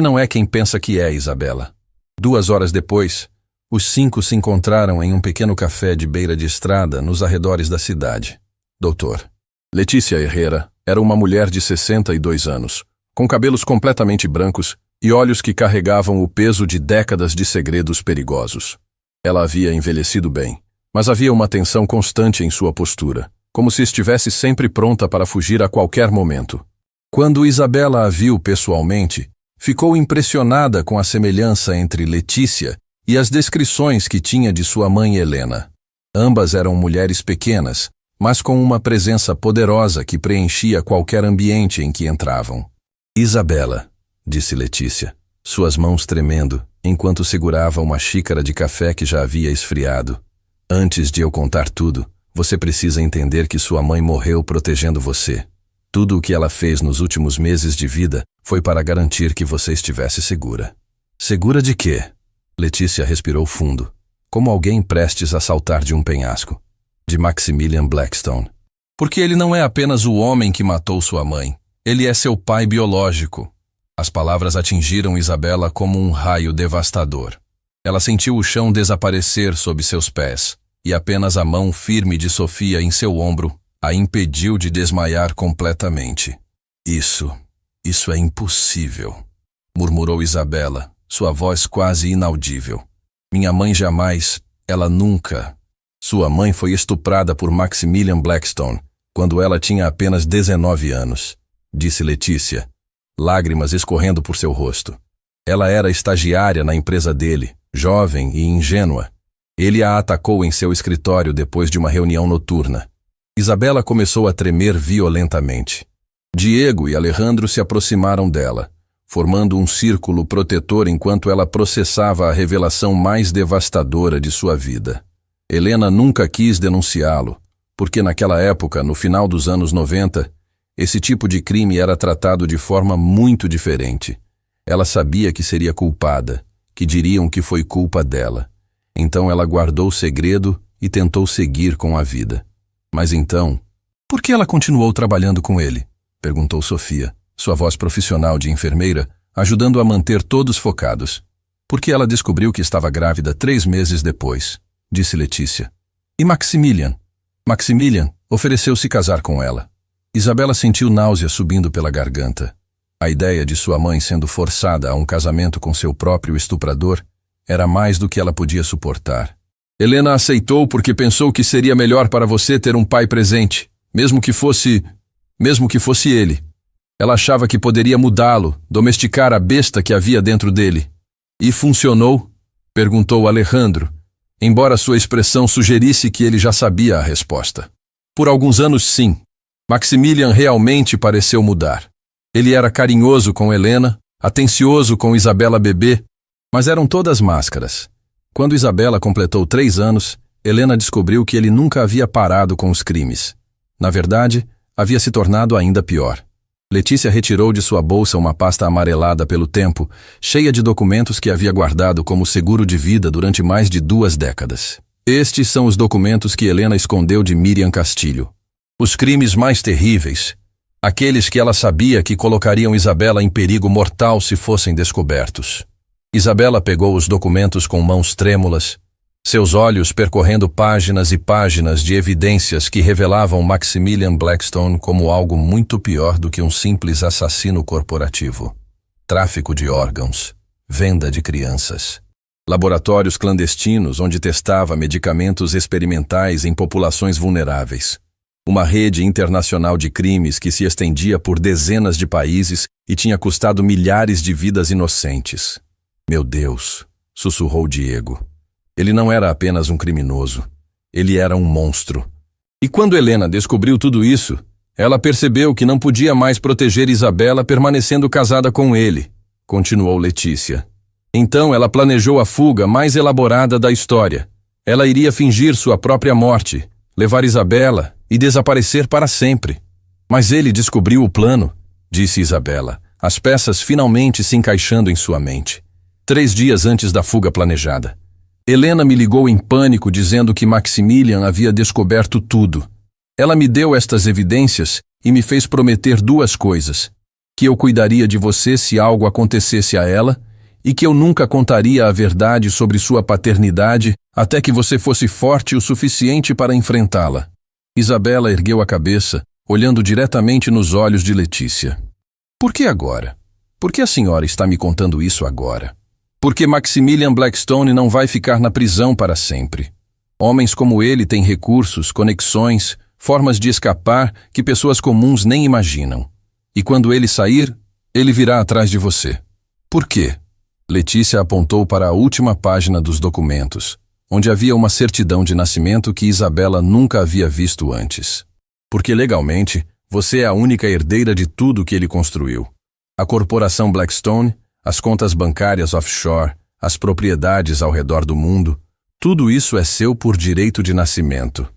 S1: não é quem pensa que é, Isabela. 2 horas depois, Os 5 se encontraram em um pequeno café de beira de estrada nos arredores da cidade. Doutor. Letícia Herrera era uma mulher de 62 anos, com cabelos completamente brancos e olhos que carregavam o peso de décadas de segredos perigosos. Ela havia envelhecido bem, mas havia uma tensão constante em sua postura, como se estivesse sempre pronta para fugir a qualquer momento. Quando Isabela a viu pessoalmente, ficou impressionada com a semelhança entre Letícia e as descrições que tinha de sua mãe Helena. Ambas eram mulheres pequenas, mas com uma presença poderosa que preenchia qualquer ambiente em que entravam. Isabela, disse Letícia, suas mãos tremendo, enquanto segurava uma xícara de café que já havia esfriado. Antes de eu contar tudo, você precisa entender que sua mãe morreu protegendo você. Tudo o que ela fez nos últimos meses de vida foi para garantir que você estivesse segura. Segura de quê? Letícia respirou fundo, como alguém prestes a saltar de um penhasco. De Maximilian Blackstone. Porque ele não é apenas o homem que matou sua mãe. Ele é seu pai biológico. As palavras atingiram Isabela como um raio devastador. Ela sentiu o chão desaparecer sob seus pés, e apenas a mão firme de Sofia em seu ombro a impediu de desmaiar completamente. Isso é impossível, murmurou Isabela, sua voz quase inaudível. Minha mãe jamais, ela nunca. Sua mãe foi estuprada por Maximilian Blackstone quando ela tinha apenas 19 anos, disse Letícia, lágrimas escorrendo por seu rosto. Ela era estagiária na empresa dele, jovem e ingênua. Ele a atacou em seu escritório depois de uma reunião noturna. Isabela começou a tremer violentamente. Diego e Alejandro se aproximaram dela, formando um círculo protetor enquanto ela processava a revelação mais devastadora de sua vida. Helena nunca quis denunciá-lo, porque naquela época, no final dos anos 90, esse tipo de crime era tratado de forma muito diferente. Ela sabia que seria culpada, que diriam que foi culpa dela. Então ela guardou o segredo e tentou seguir com a vida. Mas então, por que ela continuou trabalhando com ele? Perguntou Sofia, sua voz profissional de enfermeira, ajudando a manter todos focados. Porque ela descobriu que estava grávida 3 meses depois, disse Letícia. E Maximilian? Maximilian ofereceu-se casar com ela. Isabela sentiu náusea subindo pela garganta. A ideia de sua mãe sendo forçada a um casamento com seu próprio estuprador era mais do que ela podia suportar. Helena aceitou porque pensou que seria melhor para você ter um pai presente, mesmo que fosse ele. Ela achava que poderia mudá-lo, domesticar a besta que havia dentro dele. E funcionou? Perguntou Alejandro, embora sua expressão sugerisse que ele já sabia a resposta. Por alguns anos, sim. Maximilian realmente pareceu mudar. Ele era carinhoso com Helena, atencioso com Isabela bebê, mas eram todas máscaras. Quando Isabela completou 3 anos, Helena descobriu que ele nunca havia parado com os crimes. Na verdade, havia se tornado ainda pior. Letícia retirou de sua bolsa uma pasta amarelada pelo tempo, cheia de documentos que havia guardado como seguro de vida durante mais de 2 décadas. Estes são os documentos que Helena escondeu de Miriam Castilho. Os crimes mais terríveis, aqueles que ela sabia que colocariam Isabela em perigo mortal se fossem descobertos. Isabela pegou os documentos com mãos trêmulas, seus olhos percorrendo páginas e páginas de evidências que revelavam Maximilian Blackstone como algo muito pior do que um simples assassino corporativo. Tráfico de órgãos, venda de crianças, laboratórios clandestinos onde testava medicamentos experimentais em populações vulneráveis, uma rede internacional de crimes que se estendia por dezenas de países e tinha custado milhares de vidas inocentes. Meu Deus, sussurrou Diego. Ele não era apenas um criminoso. Ele era um monstro. E quando Helena descobriu tudo isso, ela percebeu que não podia mais proteger Isabela permanecendo casada com ele, continuou Letícia. Então ela planejou a fuga mais elaborada da história. Ela iria fingir sua própria morte, levar Isabela e desaparecer para sempre. Mas ele descobriu o plano, disse Isabela, as peças finalmente se encaixando em sua mente. 3 dias antes da fuga planejada. Helena me ligou em pânico dizendo que Maximilian havia descoberto tudo. Ela me deu estas evidências e me fez prometer 2 coisas. Que eu cuidaria de você se algo acontecesse a ela e que eu nunca contaria a verdade sobre sua paternidade até que você fosse forte o suficiente para enfrentá-la. Isabela ergueu a cabeça, olhando diretamente nos olhos de Letícia. Por que agora? Por que a senhora está me contando isso agora? Porque Maximilian Blackstone não vai ficar na prisão para sempre. Homens como ele têm recursos, conexões, formas de escapar que pessoas comuns nem imaginam. E quando ele sair, ele virá atrás de você. Por quê? Letícia apontou para a última página dos documentos, onde havia uma certidão de nascimento que Isabela nunca havia visto antes. Porque legalmente, você é a única herdeira de tudo que ele construiu. A corporação Blackstone, as contas bancárias offshore, as propriedades ao redor do mundo, tudo isso é seu por direito de nascimento.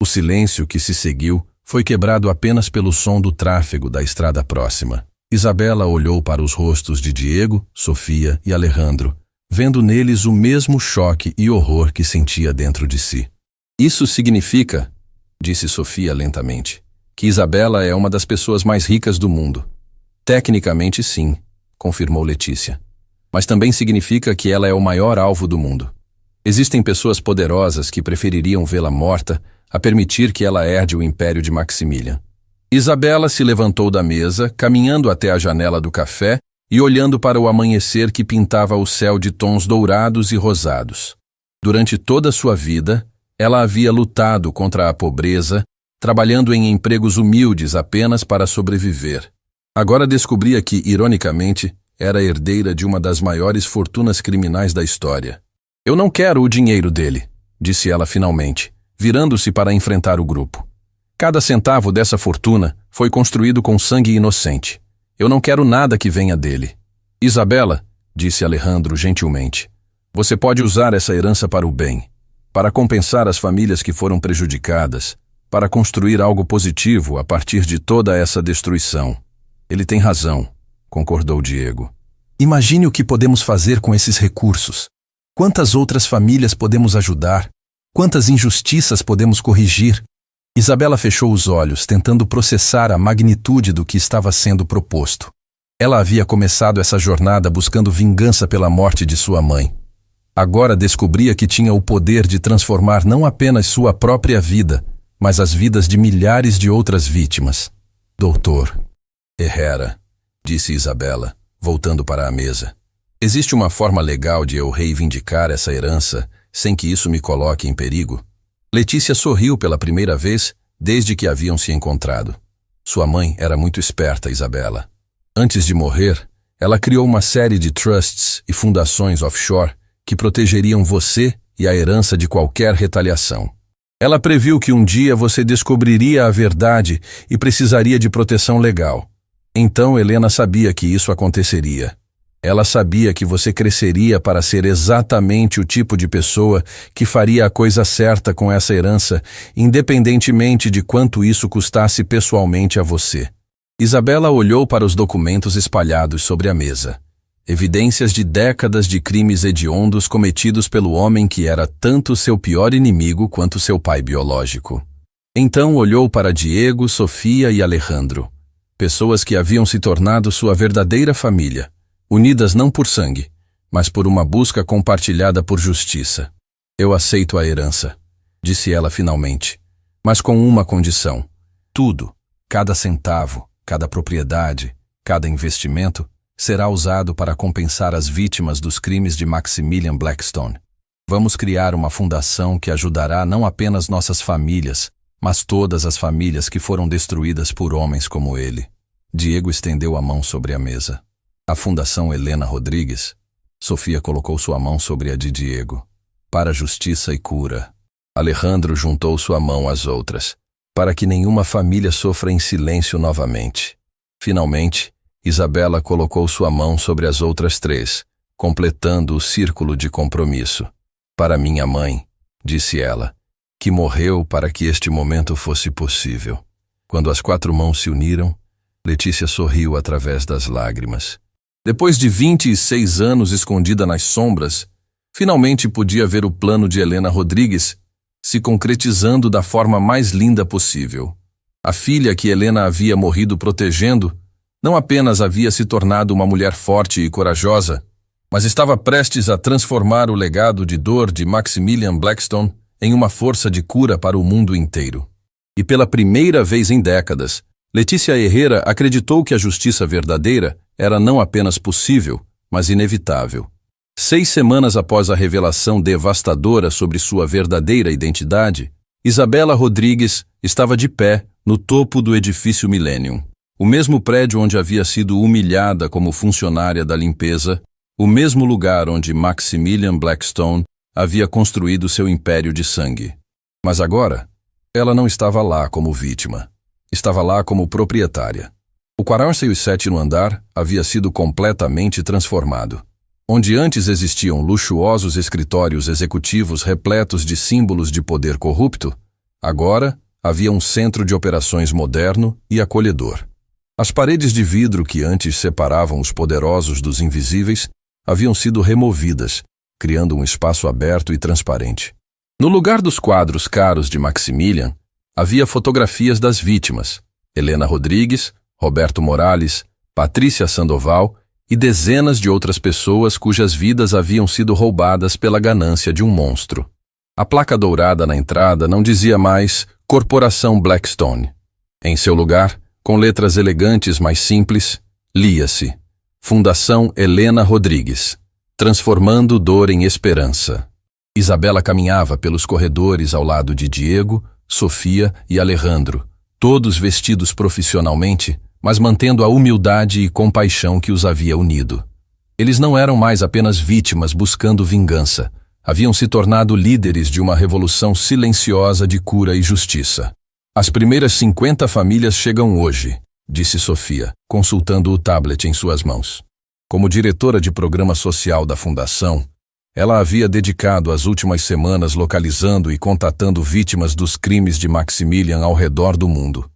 S1: O silêncio que se seguiu foi quebrado apenas pelo som do tráfego da estrada próxima. Isabela olhou para os rostos de Diego, Sofia e Alejandro, vendo neles o mesmo choque e horror que sentia dentro de si. Isso significa, disse Sofia lentamente, que Isabela é uma das pessoas mais ricas do mundo. Tecnicamente sim, confirmou Letícia. Mas também significa que ela é o maior alvo do mundo. Existem pessoas poderosas que prefeririam vê-la morta a permitir que ela herde o império de Maximilian. Isabela se levantou da mesa, caminhando até a janela do café e olhando para o amanhecer que pintava o céu de tons dourados e rosados. Durante toda a sua vida, ela havia lutado contra a pobreza, trabalhando em empregos humildes apenas para sobreviver. Agora descobria que, ironicamente, era herdeira de uma das maiores fortunas criminais da história. Eu não quero o dinheiro dele, disse ela finalmente, virando-se para enfrentar o grupo. Cada centavo dessa fortuna foi construído com sangue inocente. Eu não quero nada que venha dele. Isabela, disse Alejandro gentilmente, você pode usar essa herança para o bem, para compensar as famílias que foram prejudicadas, para construir algo positivo a partir de toda essa destruição. Ele tem razão, concordou Diego. Imagine o que podemos fazer com esses recursos. Quantas outras famílias podemos ajudar? Quantas injustiças podemos corrigir? Isabela fechou os olhos, tentando processar a magnitude do que estava sendo proposto. Ela havia começado essa jornada buscando vingança pela morte de sua mãe. Agora descobria que tinha o poder de transformar não apenas sua própria vida, mas as vidas de milhares de outras vítimas. Doutor Herrera, disse Isabela, voltando para a mesa. Existe uma forma legal de eu reivindicar essa herança sem que isso me coloque em perigo? Letícia sorriu pela primeira vez desde que haviam se encontrado. Sua mãe era muito esperta, Isabela. Antes de morrer, ela criou uma série de trusts e fundações offshore que protegeriam você e a herança de qualquer retaliação. Ela previu que um dia você descobriria a verdade e precisaria de proteção legal. Então Helena sabia que isso aconteceria. Ela sabia que você cresceria para ser exatamente o tipo de pessoa que faria a coisa certa com essa herança, independentemente de quanto isso custasse pessoalmente a você. Isabela olhou para os documentos espalhados sobre a mesa. Evidências de décadas de crimes hediondos cometidos pelo homem que era tanto seu pior inimigo quanto seu pai biológico. Então olhou para Diego, Sofia e Alejandro. Pessoas que haviam se tornado sua verdadeira família. Unidas não por sangue, mas por uma busca compartilhada por justiça. Eu aceito a herança, disse ela finalmente, mas com uma condição. Tudo, cada centavo, cada propriedade, cada investimento, será usado para compensar as vítimas dos crimes de Maximilian Blackstone. Vamos criar uma fundação que ajudará não apenas nossas famílias, mas todas as famílias que foram destruídas por homens como ele. Diego estendeu a mão sobre a mesa. A Fundação Helena Rodrigues. Sofia colocou sua mão sobre a de Diego. Para justiça e cura. Alejandro juntou sua mão às outras, para que nenhuma família sofra em silêncio novamente. Finalmente, Isabela colocou sua mão sobre as outras três, completando o círculo de compromisso. Para minha mãe, disse ela, que morreu para que este momento fosse possível. Quando as quatro mãos se uniram, Letícia sorriu através das lágrimas. Depois de 26 anos escondida nas sombras, finalmente podia ver o plano de Helena Rodrigues se concretizando da forma mais linda possível. A filha que Helena havia morrido protegendo não apenas havia se tornado uma mulher forte e corajosa, mas estava prestes a transformar o legado de dor de Maximilian Blackstone em uma força de cura para o mundo inteiro. E pela primeira vez em décadas, Letícia Herrera acreditou que a justiça verdadeira era não apenas possível, mas inevitável. 6 semanas após a revelação devastadora sobre sua verdadeira identidade, Isabela Rodrigues estava de pé no topo do edifício Millennium, o mesmo prédio onde havia sido humilhada como funcionária da limpeza, o mesmo lugar onde Maximilian Blackstone havia construído seu império de sangue. Mas agora, ela não estava lá como vítima. Estava lá como proprietária. O 47º andar havia sido completamente transformado. Onde antes existiam luxuosos escritórios executivos repletos de símbolos de poder corrupto, agora havia um centro de operações moderno e acolhedor. As paredes de vidro que antes separavam os poderosos dos invisíveis haviam sido removidas, criando um espaço aberto e transparente. No lugar dos quadros caros de Maximilian, havia fotografias das vítimas: Helena Rodrigues, Roberto Morales, Patrícia Sandoval e dezenas de outras pessoas cujas vidas haviam sido roubadas pela ganância de um monstro. A placa dourada na entrada não dizia mais Corporação Blackstone. Em seu lugar, com letras elegantes mais simples, lia-se Fundação Helena Rodrigues, transformando dor em esperança. Isabela caminhava pelos corredores ao lado de Diego, Sofia e Alejandro, todos vestidos profissionalmente, mas mantendo a humildade e compaixão que os havia unido. Eles não eram mais apenas vítimas buscando vingança. Haviam se tornado líderes de uma revolução silenciosa de cura e justiça. As primeiras 50 famílias chegam hoje, disse Sofia, consultando o tablet em suas mãos. Como diretora de programa social da Fundação, ela havia dedicado as últimas semanas localizando e contatando vítimas dos crimes de Maximilian ao redor do mundo.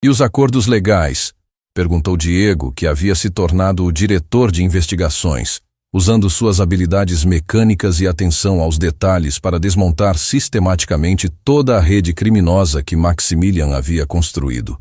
S1: E os acordos legais? Perguntou Diego, que havia se tornado o diretor de investigações, usando suas habilidades mecânicas e atenção aos detalhes para desmontar sistematicamente toda a rede criminosa que Maximilian havia construído.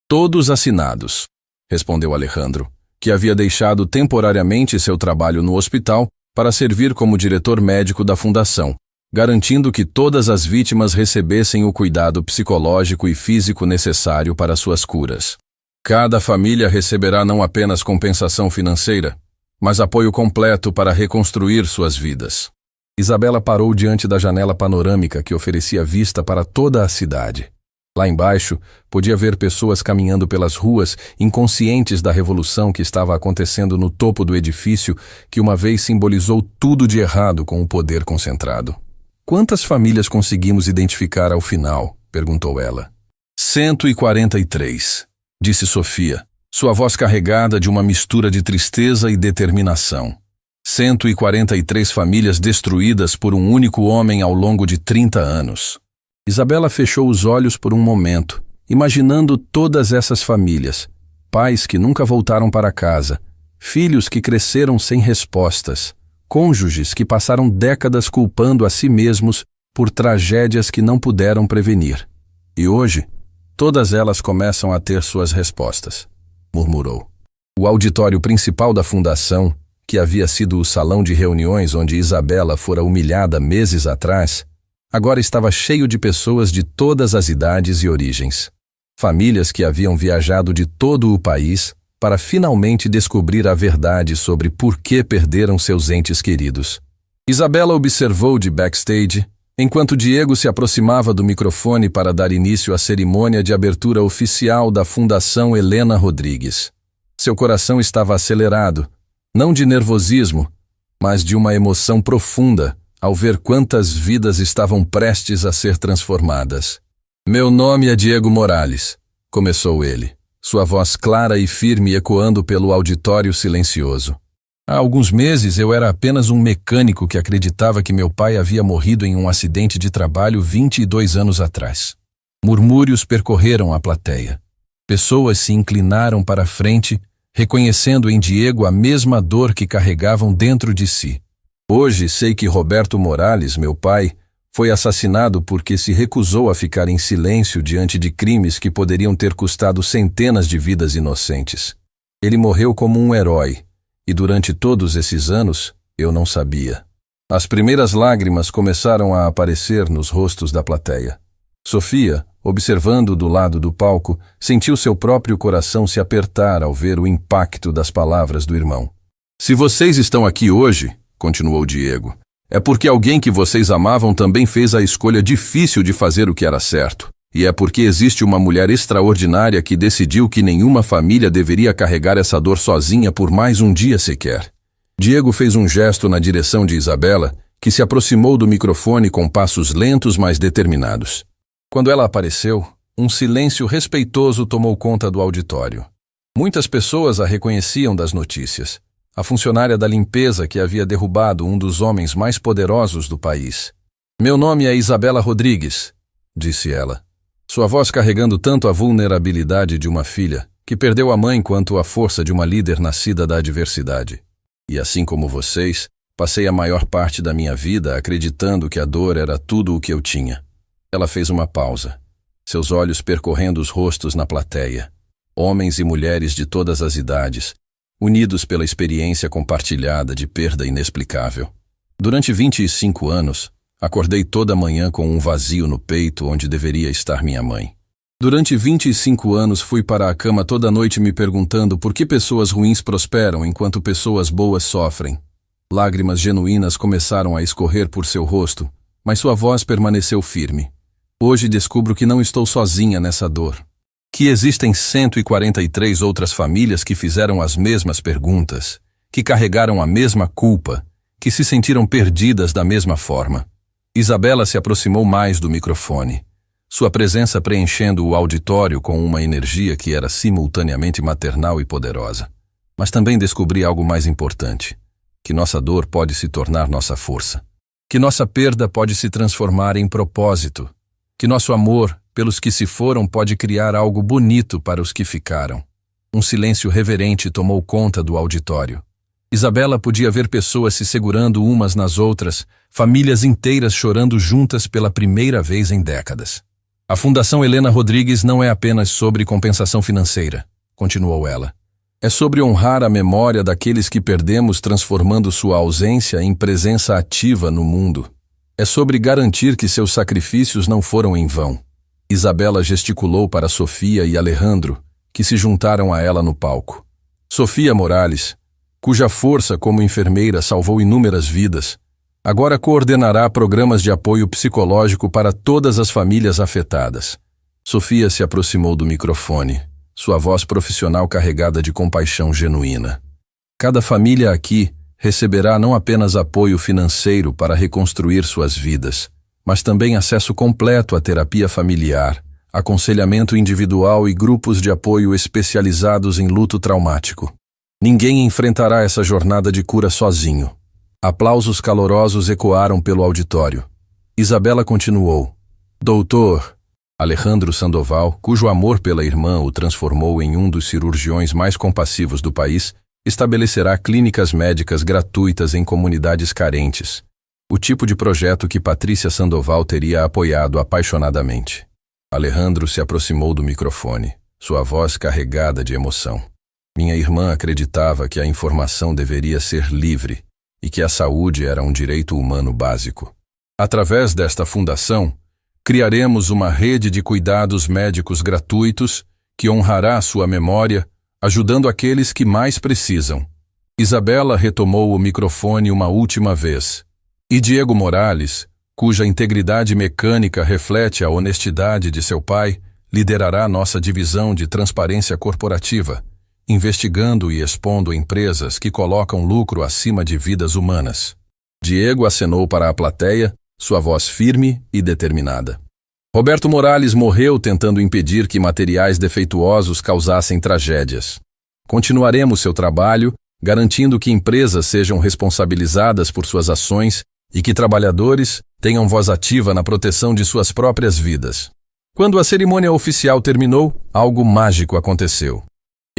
S1: Todos assinados, respondeu Alejandro, que havia deixado temporariamente seu trabalho no hospital para servir como diretor médico da fundação, garantindo que todas as vítimas recebessem o cuidado psicológico e físico necessário para suas curas. Cada família receberá não apenas compensação financeira, mas apoio completo para reconstruir suas vidas. Isabela parou diante da janela panorâmica que oferecia vista para toda a cidade. Lá embaixo, podia ver pessoas caminhando pelas ruas, inconscientes da revolução que estava acontecendo no topo do edifício que uma vez simbolizou tudo de errado com o poder concentrado. Quantas famílias conseguimos identificar ao final? Perguntou ela. 143, disse Sofia, sua voz carregada de uma mistura de tristeza e determinação. 143 famílias destruídas por um único homem ao longo de 30 anos. Isabela fechou os olhos por um momento, imaginando todas essas famílias, pais que nunca voltaram para casa, filhos que cresceram sem respostas, cônjuges que passaram décadas culpando a si mesmos por tragédias que não puderam prevenir. E hoje, todas elas começam a ter suas respostas, murmurou. O auditório principal da fundação, que havia sido o salão de reuniões onde Isabela fora humilhada meses atrás, agora estava cheio de pessoas de todas as idades e origens. Famílias que haviam viajado de todo o país para finalmente descobrir a verdade sobre por que perderam seus entes queridos. Isabela observou de backstage, enquanto Diego se aproximava do microfone para dar início à cerimônia de abertura oficial da Fundação Helena Rodrigues. Seu coração estava acelerado, não de nervosismo, mas de uma emoção profunda, ao ver quantas vidas estavam prestes a ser transformadas. Meu nome é Diego Morales, começou ele, sua voz clara e firme ecoando pelo auditório silencioso. Há alguns meses eu era apenas um mecânico que acreditava que meu pai havia morrido em um acidente de trabalho 22 anos atrás. Murmúrios percorreram a plateia. Pessoas se inclinaram para a frente, reconhecendo em Diego a mesma dor que carregavam dentro de si. Hoje sei que Roberto Morales, meu pai, foi assassinado porque se recusou a ficar em silêncio diante de crimes que poderiam ter custado centenas de vidas inocentes. Ele morreu como um herói, e durante todos esses anos, Eu não sabia. As primeiras lágrimas começaram a aparecer nos rostos da plateia. Sofia, observando do lado do palco, sentiu seu próprio coração se apertar ao ver o impacto das palavras do irmão. Se vocês estão aqui hoje, continuou Diego, é porque alguém que vocês amavam também fez a escolha difícil de fazer o que era certo. E é porque existe uma mulher extraordinária que decidiu que nenhuma família deveria carregar essa dor sozinha por mais um dia sequer. Diego fez um gesto na direção de Isabela, que se aproximou do microfone com passos lentos, mas determinados. Quando ela apareceu, um silêncio respeitoso tomou conta do auditório. Muitas pessoas a reconheciam das notícias. A funcionária da limpeza que havia derrubado um dos homens mais poderosos do país. Meu nome é Isabela Rodrigues, disse ela. Sua voz carregando tanto a vulnerabilidade de uma filha, que perdeu a mãe quanto a força de uma líder nascida da adversidade. E assim como vocês, passei a maior parte da minha vida acreditando que a dor era tudo o que eu tinha. Ela fez uma pausa, seus olhos percorrendo os rostos na plateia. Homens e mulheres de todas as idades, unidos pela experiência compartilhada de perda inexplicável. Durante 25 anos, acordei toda manhã com um vazio no peito onde deveria estar minha mãe. Durante 25 anos fui para a cama toda noite me perguntando por que pessoas ruins prosperam enquanto pessoas boas sofrem. Lágrimas genuínas começaram a escorrer por seu rosto, mas sua voz permaneceu firme. Hoje descubro que não estou sozinha nessa dor. Que existem 143 outras famílias que fizeram as mesmas perguntas, que carregaram a mesma culpa, que se sentiram perdidas da mesma forma. Isabela se aproximou mais do microfone, sua presença preenchendo o auditório com uma energia que era simultaneamente maternal e poderosa. Mas também descobri algo mais importante, que nossa dor pode se tornar nossa força, que nossa perda pode se transformar em propósito, que nosso amor pelos que se foram pode criar algo bonito para os que ficaram. Um silêncio reverente tomou conta do auditório. Isabela podia ver pessoas se segurando umas nas outras, famílias inteiras chorando juntas pela primeira vez em décadas. A Fundação Helena Rodrigues não é apenas sobre compensação financeira, continuou ela. É sobre honrar a memória daqueles que perdemos transformando sua ausência em presença ativa no mundo. É sobre garantir que seus sacrifícios não foram em vão. Isabela gesticulou para Sofia e Alejandro, que se juntaram a ela no palco. Sofia Morales, cuja força como enfermeira salvou inúmeras vidas, agora coordenará programas de apoio psicológico para todas as famílias afetadas. Sofia se aproximou do microfone, sua voz profissional carregada de compaixão genuína. Cada família aqui receberá não apenas apoio financeiro para reconstruir suas vidas, mas também acesso completo à terapia familiar, aconselhamento individual e grupos de apoio especializados em luto traumático. Ninguém enfrentará essa jornada de cura sozinho. Aplausos calorosos ecoaram pelo auditório. Isabela continuou. Doutor Alejandro Sandoval, cujo amor pela irmã o transformou em um dos cirurgiões mais compassivos do país, estabelecerá clínicas médicas gratuitas em comunidades carentes. O tipo de projeto que Patrícia Sandoval teria apoiado apaixonadamente. Alejandro se aproximou do microfone, sua voz carregada de emoção. Minha irmã acreditava que a informação deveria ser livre e que a saúde era um direito humano básico. Através desta fundação, criaremos uma rede de cuidados médicos gratuitos que honrará sua memória, ajudando aqueles que mais precisam. Isabela retomou o microfone uma última vez. E Diego Morales, cuja integridade mecânica reflete a honestidade de seu pai, liderará nossa divisão de transparência corporativa, investigando e expondo empresas que colocam lucro acima de vidas humanas. Diego acenou para a plateia, sua voz firme e determinada. Roberto Morales morreu tentando impedir que materiais defeituosos causassem tragédias. Continuaremos seu trabalho, garantindo que empresas sejam responsabilizadas por suas ações e que trabalhadores tenham voz ativa na proteção de suas próprias vidas. Quando a cerimônia oficial terminou, algo mágico aconteceu.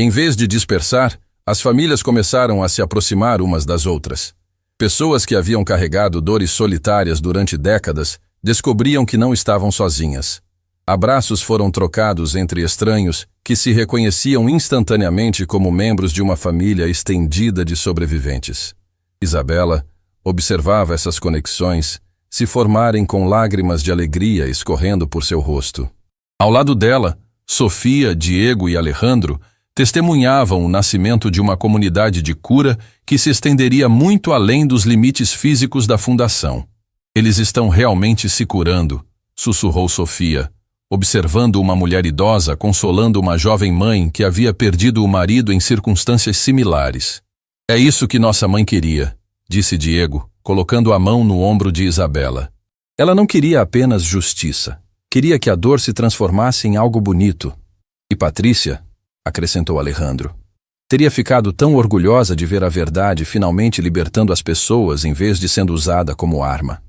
S1: Em vez de dispersar, as famílias começaram a se aproximar umas das outras. Pessoas que haviam carregado dores solitárias durante décadas descobriam que não estavam sozinhas. Abraços foram trocados entre estranhos que se reconheciam instantaneamente como membros de uma família estendida de sobreviventes. Isabela observava essas conexões se formarem com lágrimas de alegria escorrendo por seu rosto. Ao lado dela, Sofia, Diego e Alejandro testemunhavam o nascimento de uma comunidade de cura que se estenderia muito além dos limites físicos da fundação. Eles estão realmente se curando, sussurrou Sofia, observando uma mulher idosa consolando uma jovem mãe que havia perdido o marido em circunstâncias similares. É isso que nossa mãe queria, disse Diego, colocando a mão no ombro de Isabela. Ela não queria apenas justiça, queria que a dor se transformasse em algo bonito. E Patrícia, acrescentou Alejandro, teria ficado tão orgulhosa de ver a verdade finalmente libertando as pessoas em vez de sendo usada como arma.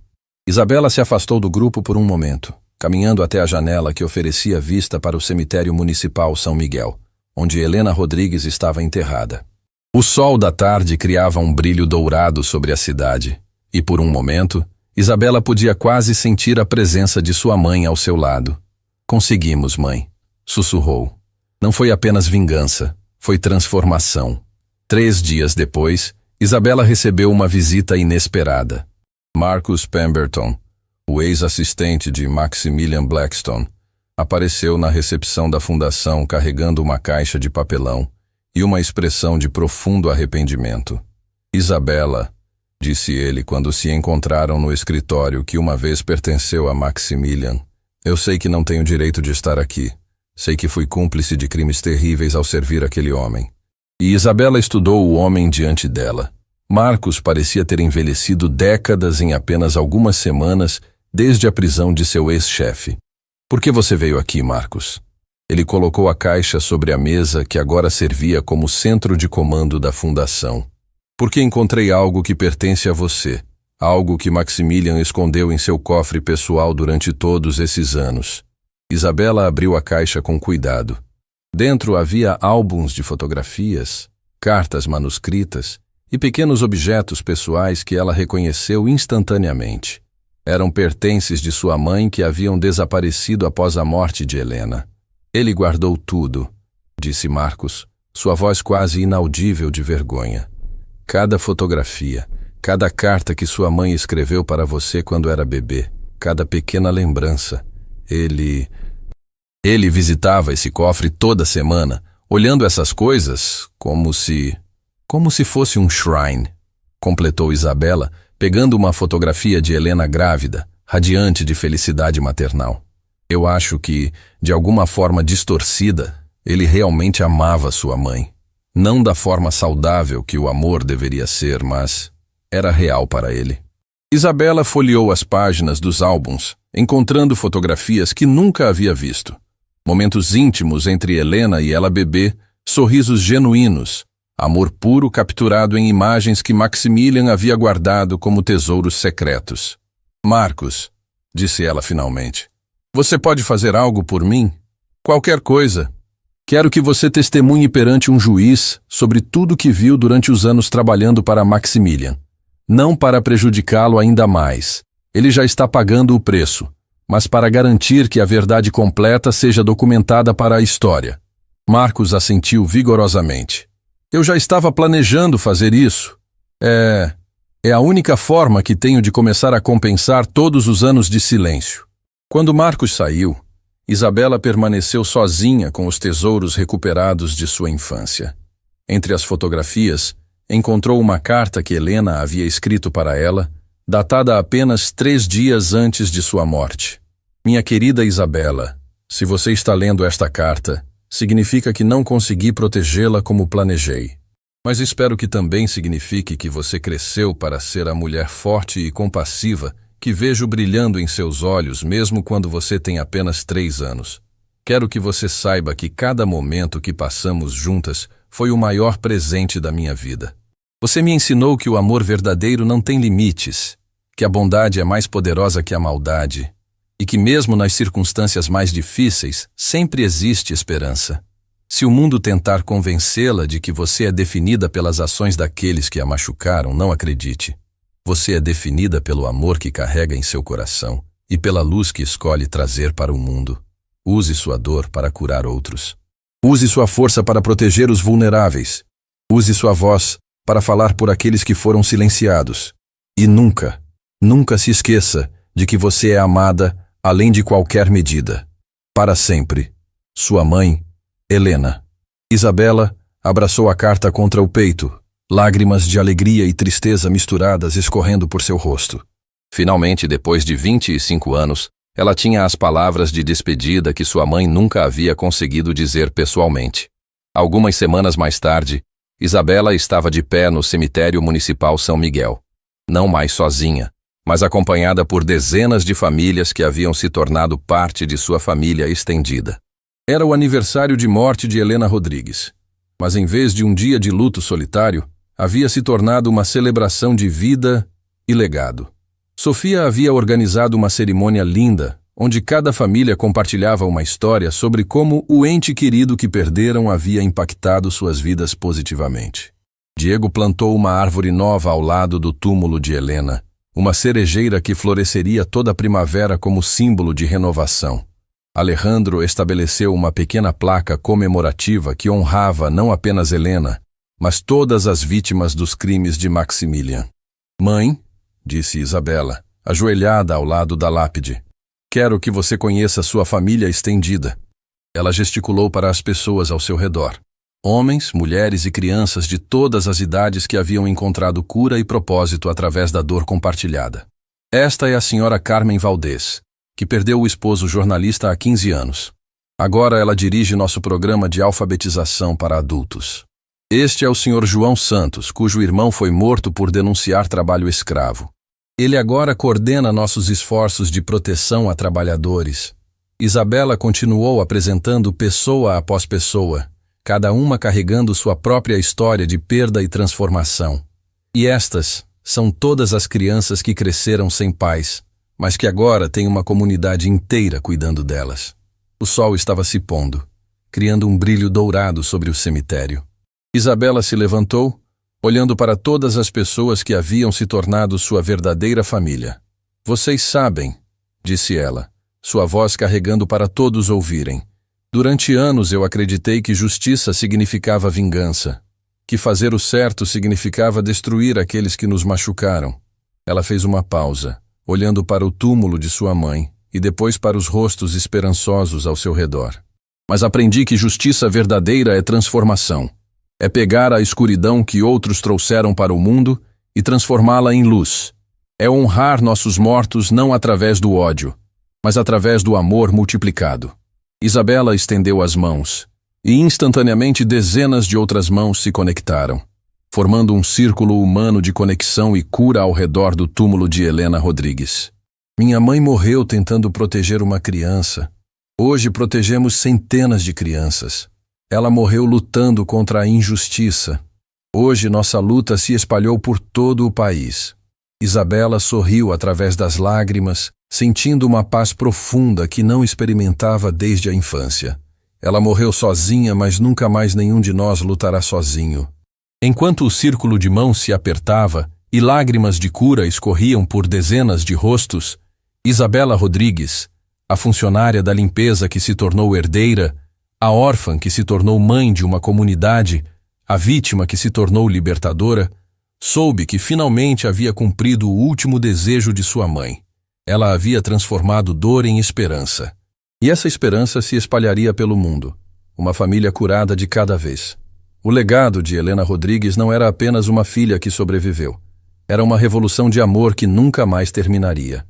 S1: Isabela se afastou do grupo por um momento, caminhando até a janela que oferecia vista para o cemitério municipal São Miguel, onde Helena Rodrigues estava enterrada. O sol da tarde criava um brilho dourado sobre a cidade, e por um momento, Isabela podia quase sentir a presença de sua mãe ao seu lado. Conseguimos, mãe, sussurrou. Não foi apenas vingança, foi transformação. 3 dias depois, Isabela recebeu uma visita inesperada. Marcus Pemberton, o ex-assistente de Maximilian Blackstone, apareceu na recepção da fundação carregando uma caixa de papelão e uma expressão de profundo arrependimento. Isabela, disse ele quando se encontraram no escritório que uma vez pertenceu a Maximilian, eu sei que não tenho direito de estar aqui. Sei que fui cúmplice de crimes terríveis ao servir aquele homem. E Isabela estudou o homem diante dela. Marcos parecia ter envelhecido décadas em apenas algumas semanas desde a prisão de seu ex-chefe. Por que você veio aqui, Marcos? Ele colocou a caixa sobre a mesa que agora servia como centro de comando da fundação. Porque encontrei algo que pertence a você, algo que Maximilian escondeu em seu cofre pessoal durante todos esses anos. Isabela abriu a caixa com cuidado. Dentro havia álbuns de fotografias, cartas manuscritas e pequenos objetos pessoais que ela reconheceu instantaneamente. Eram pertences de sua mãe que haviam desaparecido após a morte de Helena. Ele guardou tudo, disse Marcos, sua voz quase inaudível de vergonha. Cada fotografia, cada carta que sua mãe escreveu para você quando era bebê, cada pequena lembrança. Ele visitava esse cofre toda semana, olhando essas coisas como se fosse um shrine, completou Isabela, pegando uma fotografia de Helena grávida, radiante de felicidade maternal. Eu acho que, de alguma forma distorcida, ele realmente amava sua mãe. Não da forma saudável que o amor deveria ser, mas era real para ele. Isabela folheou as páginas dos álbuns, encontrando fotografias que nunca havia visto. Momentos íntimos entre Helena e ela bebê, sorrisos genuínos, amor puro capturado em imagens que Maximilian havia guardado como tesouros secretos. Marcos, disse ela finalmente, você pode fazer algo por mim? Qualquer coisa. Quero que você testemunhe perante um juiz sobre tudo que viu durante os anos trabalhando para Maximilian. Não para prejudicá-lo ainda mais. Ele já está pagando o preço, mas para garantir que a verdade completa seja documentada para a história. Marcos assentiu vigorosamente. Eu já estava planejando fazer isso. É a única forma que tenho de começar a compensar todos os anos de silêncio. Quando Marcos saiu, Isabela permaneceu sozinha com os tesouros recuperados de sua infância. Entre as fotografias, encontrou uma carta que Helena havia escrito para ela, datada apenas 3 dias antes de sua morte. Minha querida Isabela, se você está lendo esta carta, significa que não consegui protegê-la como planejei. Mas espero que também signifique que você cresceu para ser a mulher forte e compassiva que vejo brilhando em seus olhos mesmo quando você tem apenas 3 anos. Quero que você saiba que cada momento que passamos juntas foi o maior presente da minha vida. Você me ensinou que o amor verdadeiro não tem limites, que a bondade é mais poderosa que a maldade, e que mesmo nas circunstâncias mais difíceis, sempre existe esperança. Se o mundo tentar convencê-la de que você é definida pelas ações daqueles que a machucaram, não acredite. Você é definida pelo amor que carrega em seu coração e pela luz que escolhe trazer para o mundo. Use sua dor para curar outros. Use sua força para proteger os vulneráveis. Use sua voz para falar por aqueles que foram silenciados. E nunca, nunca se esqueça de que você é amada além de qualquer medida. Para sempre. Sua mãe, Helena. Isabela abraçou a carta contra o peito, lágrimas de alegria e tristeza misturadas escorrendo por seu rosto. Finalmente, depois de 25 anos, ela tinha as palavras de despedida que sua mãe nunca havia conseguido dizer pessoalmente. Algumas semanas mais tarde, Isabela estava de pé no cemitério municipal São Miguel. Não mais sozinha, mas acompanhada por dezenas de famílias que haviam se tornado parte de sua família estendida. Era o aniversário de morte de Helena Rodrigues, mas em vez de um dia de luto solitário, havia se tornado uma celebração de vida e legado. Sofia havia organizado uma cerimônia linda, onde cada família compartilhava uma história sobre como o ente querido que perderam havia impactado suas vidas positivamente. Diego plantou uma árvore nova ao lado do túmulo de Helena, uma cerejeira que floresceria toda a primavera como símbolo de renovação. Alejandro estabeleceu uma pequena placa comemorativa que honrava não apenas Helena, mas todas as vítimas dos crimes de Maximilian. "Mãe", disse Isabela, ajoelhada ao lado da lápide, "quero que você conheça sua família estendida." Ela gesticulou para as pessoas ao seu redor. Homens, mulheres e crianças de todas as idades que haviam encontrado cura e propósito através da dor compartilhada. Esta é a senhora Carmen Valdez, que perdeu o esposo jornalista há 15 anos. Agora ela dirige nosso programa de alfabetização para adultos. Este é o senhor João Santos, cujo irmão foi morto por denunciar trabalho escravo. Ele agora coordena nossos esforços de proteção a trabalhadores. Isabela continuou apresentando pessoa após pessoa, cada uma carregando sua própria história de perda e transformação. E estas são todas as crianças que cresceram sem pais, mas que agora têm uma comunidade inteira cuidando delas. O sol estava se pondo, criando um brilho dourado sobre o cemitério. Isabela se levantou, olhando para todas as pessoas que haviam se tornado sua verdadeira família. "Vocês sabem", disse ela, sua voz carregando para todos ouvirem. "Durante anos eu acreditei que justiça significava vingança, que fazer o certo significava destruir aqueles que nos machucaram." Ela fez uma pausa, olhando para o túmulo de sua mãe e depois para os rostos esperançosos ao seu redor. "Mas aprendi que justiça verdadeira é transformação. É pegar a escuridão que outros trouxeram para o mundo e transformá-la em luz. É honrar nossos mortos não através do ódio, mas através do amor multiplicado." Isabela estendeu as mãos, e instantaneamente dezenas de outras mãos se conectaram, formando um círculo humano de conexão e cura ao redor do túmulo de Helena Rodrigues. "Minha mãe morreu tentando proteger uma criança. Hoje protegemos centenas de crianças. Ela morreu lutando contra a injustiça. Hoje nossa luta se espalhou por todo o país." Isabela sorriu através das lágrimas, sentindo uma paz profunda que não experimentava desde a infância. Ela morreu sozinha, mas nunca mais nenhum de nós lutará sozinho. Enquanto o círculo de mãos se apertava e lágrimas de cura escorriam por dezenas de rostos, Isabela Rodrigues, a funcionária da limpeza que se tornou herdeira, a órfã que se tornou mãe de uma comunidade, a vítima que se tornou libertadora, soube que finalmente havia cumprido o último desejo de sua mãe. Ela havia transformado dor em esperança. E essa esperança se espalharia pelo mundo, uma família curada de cada vez. O legado de Helena Rodrigues não era apenas uma filha que sobreviveu. Era uma revolução de amor que nunca mais terminaria.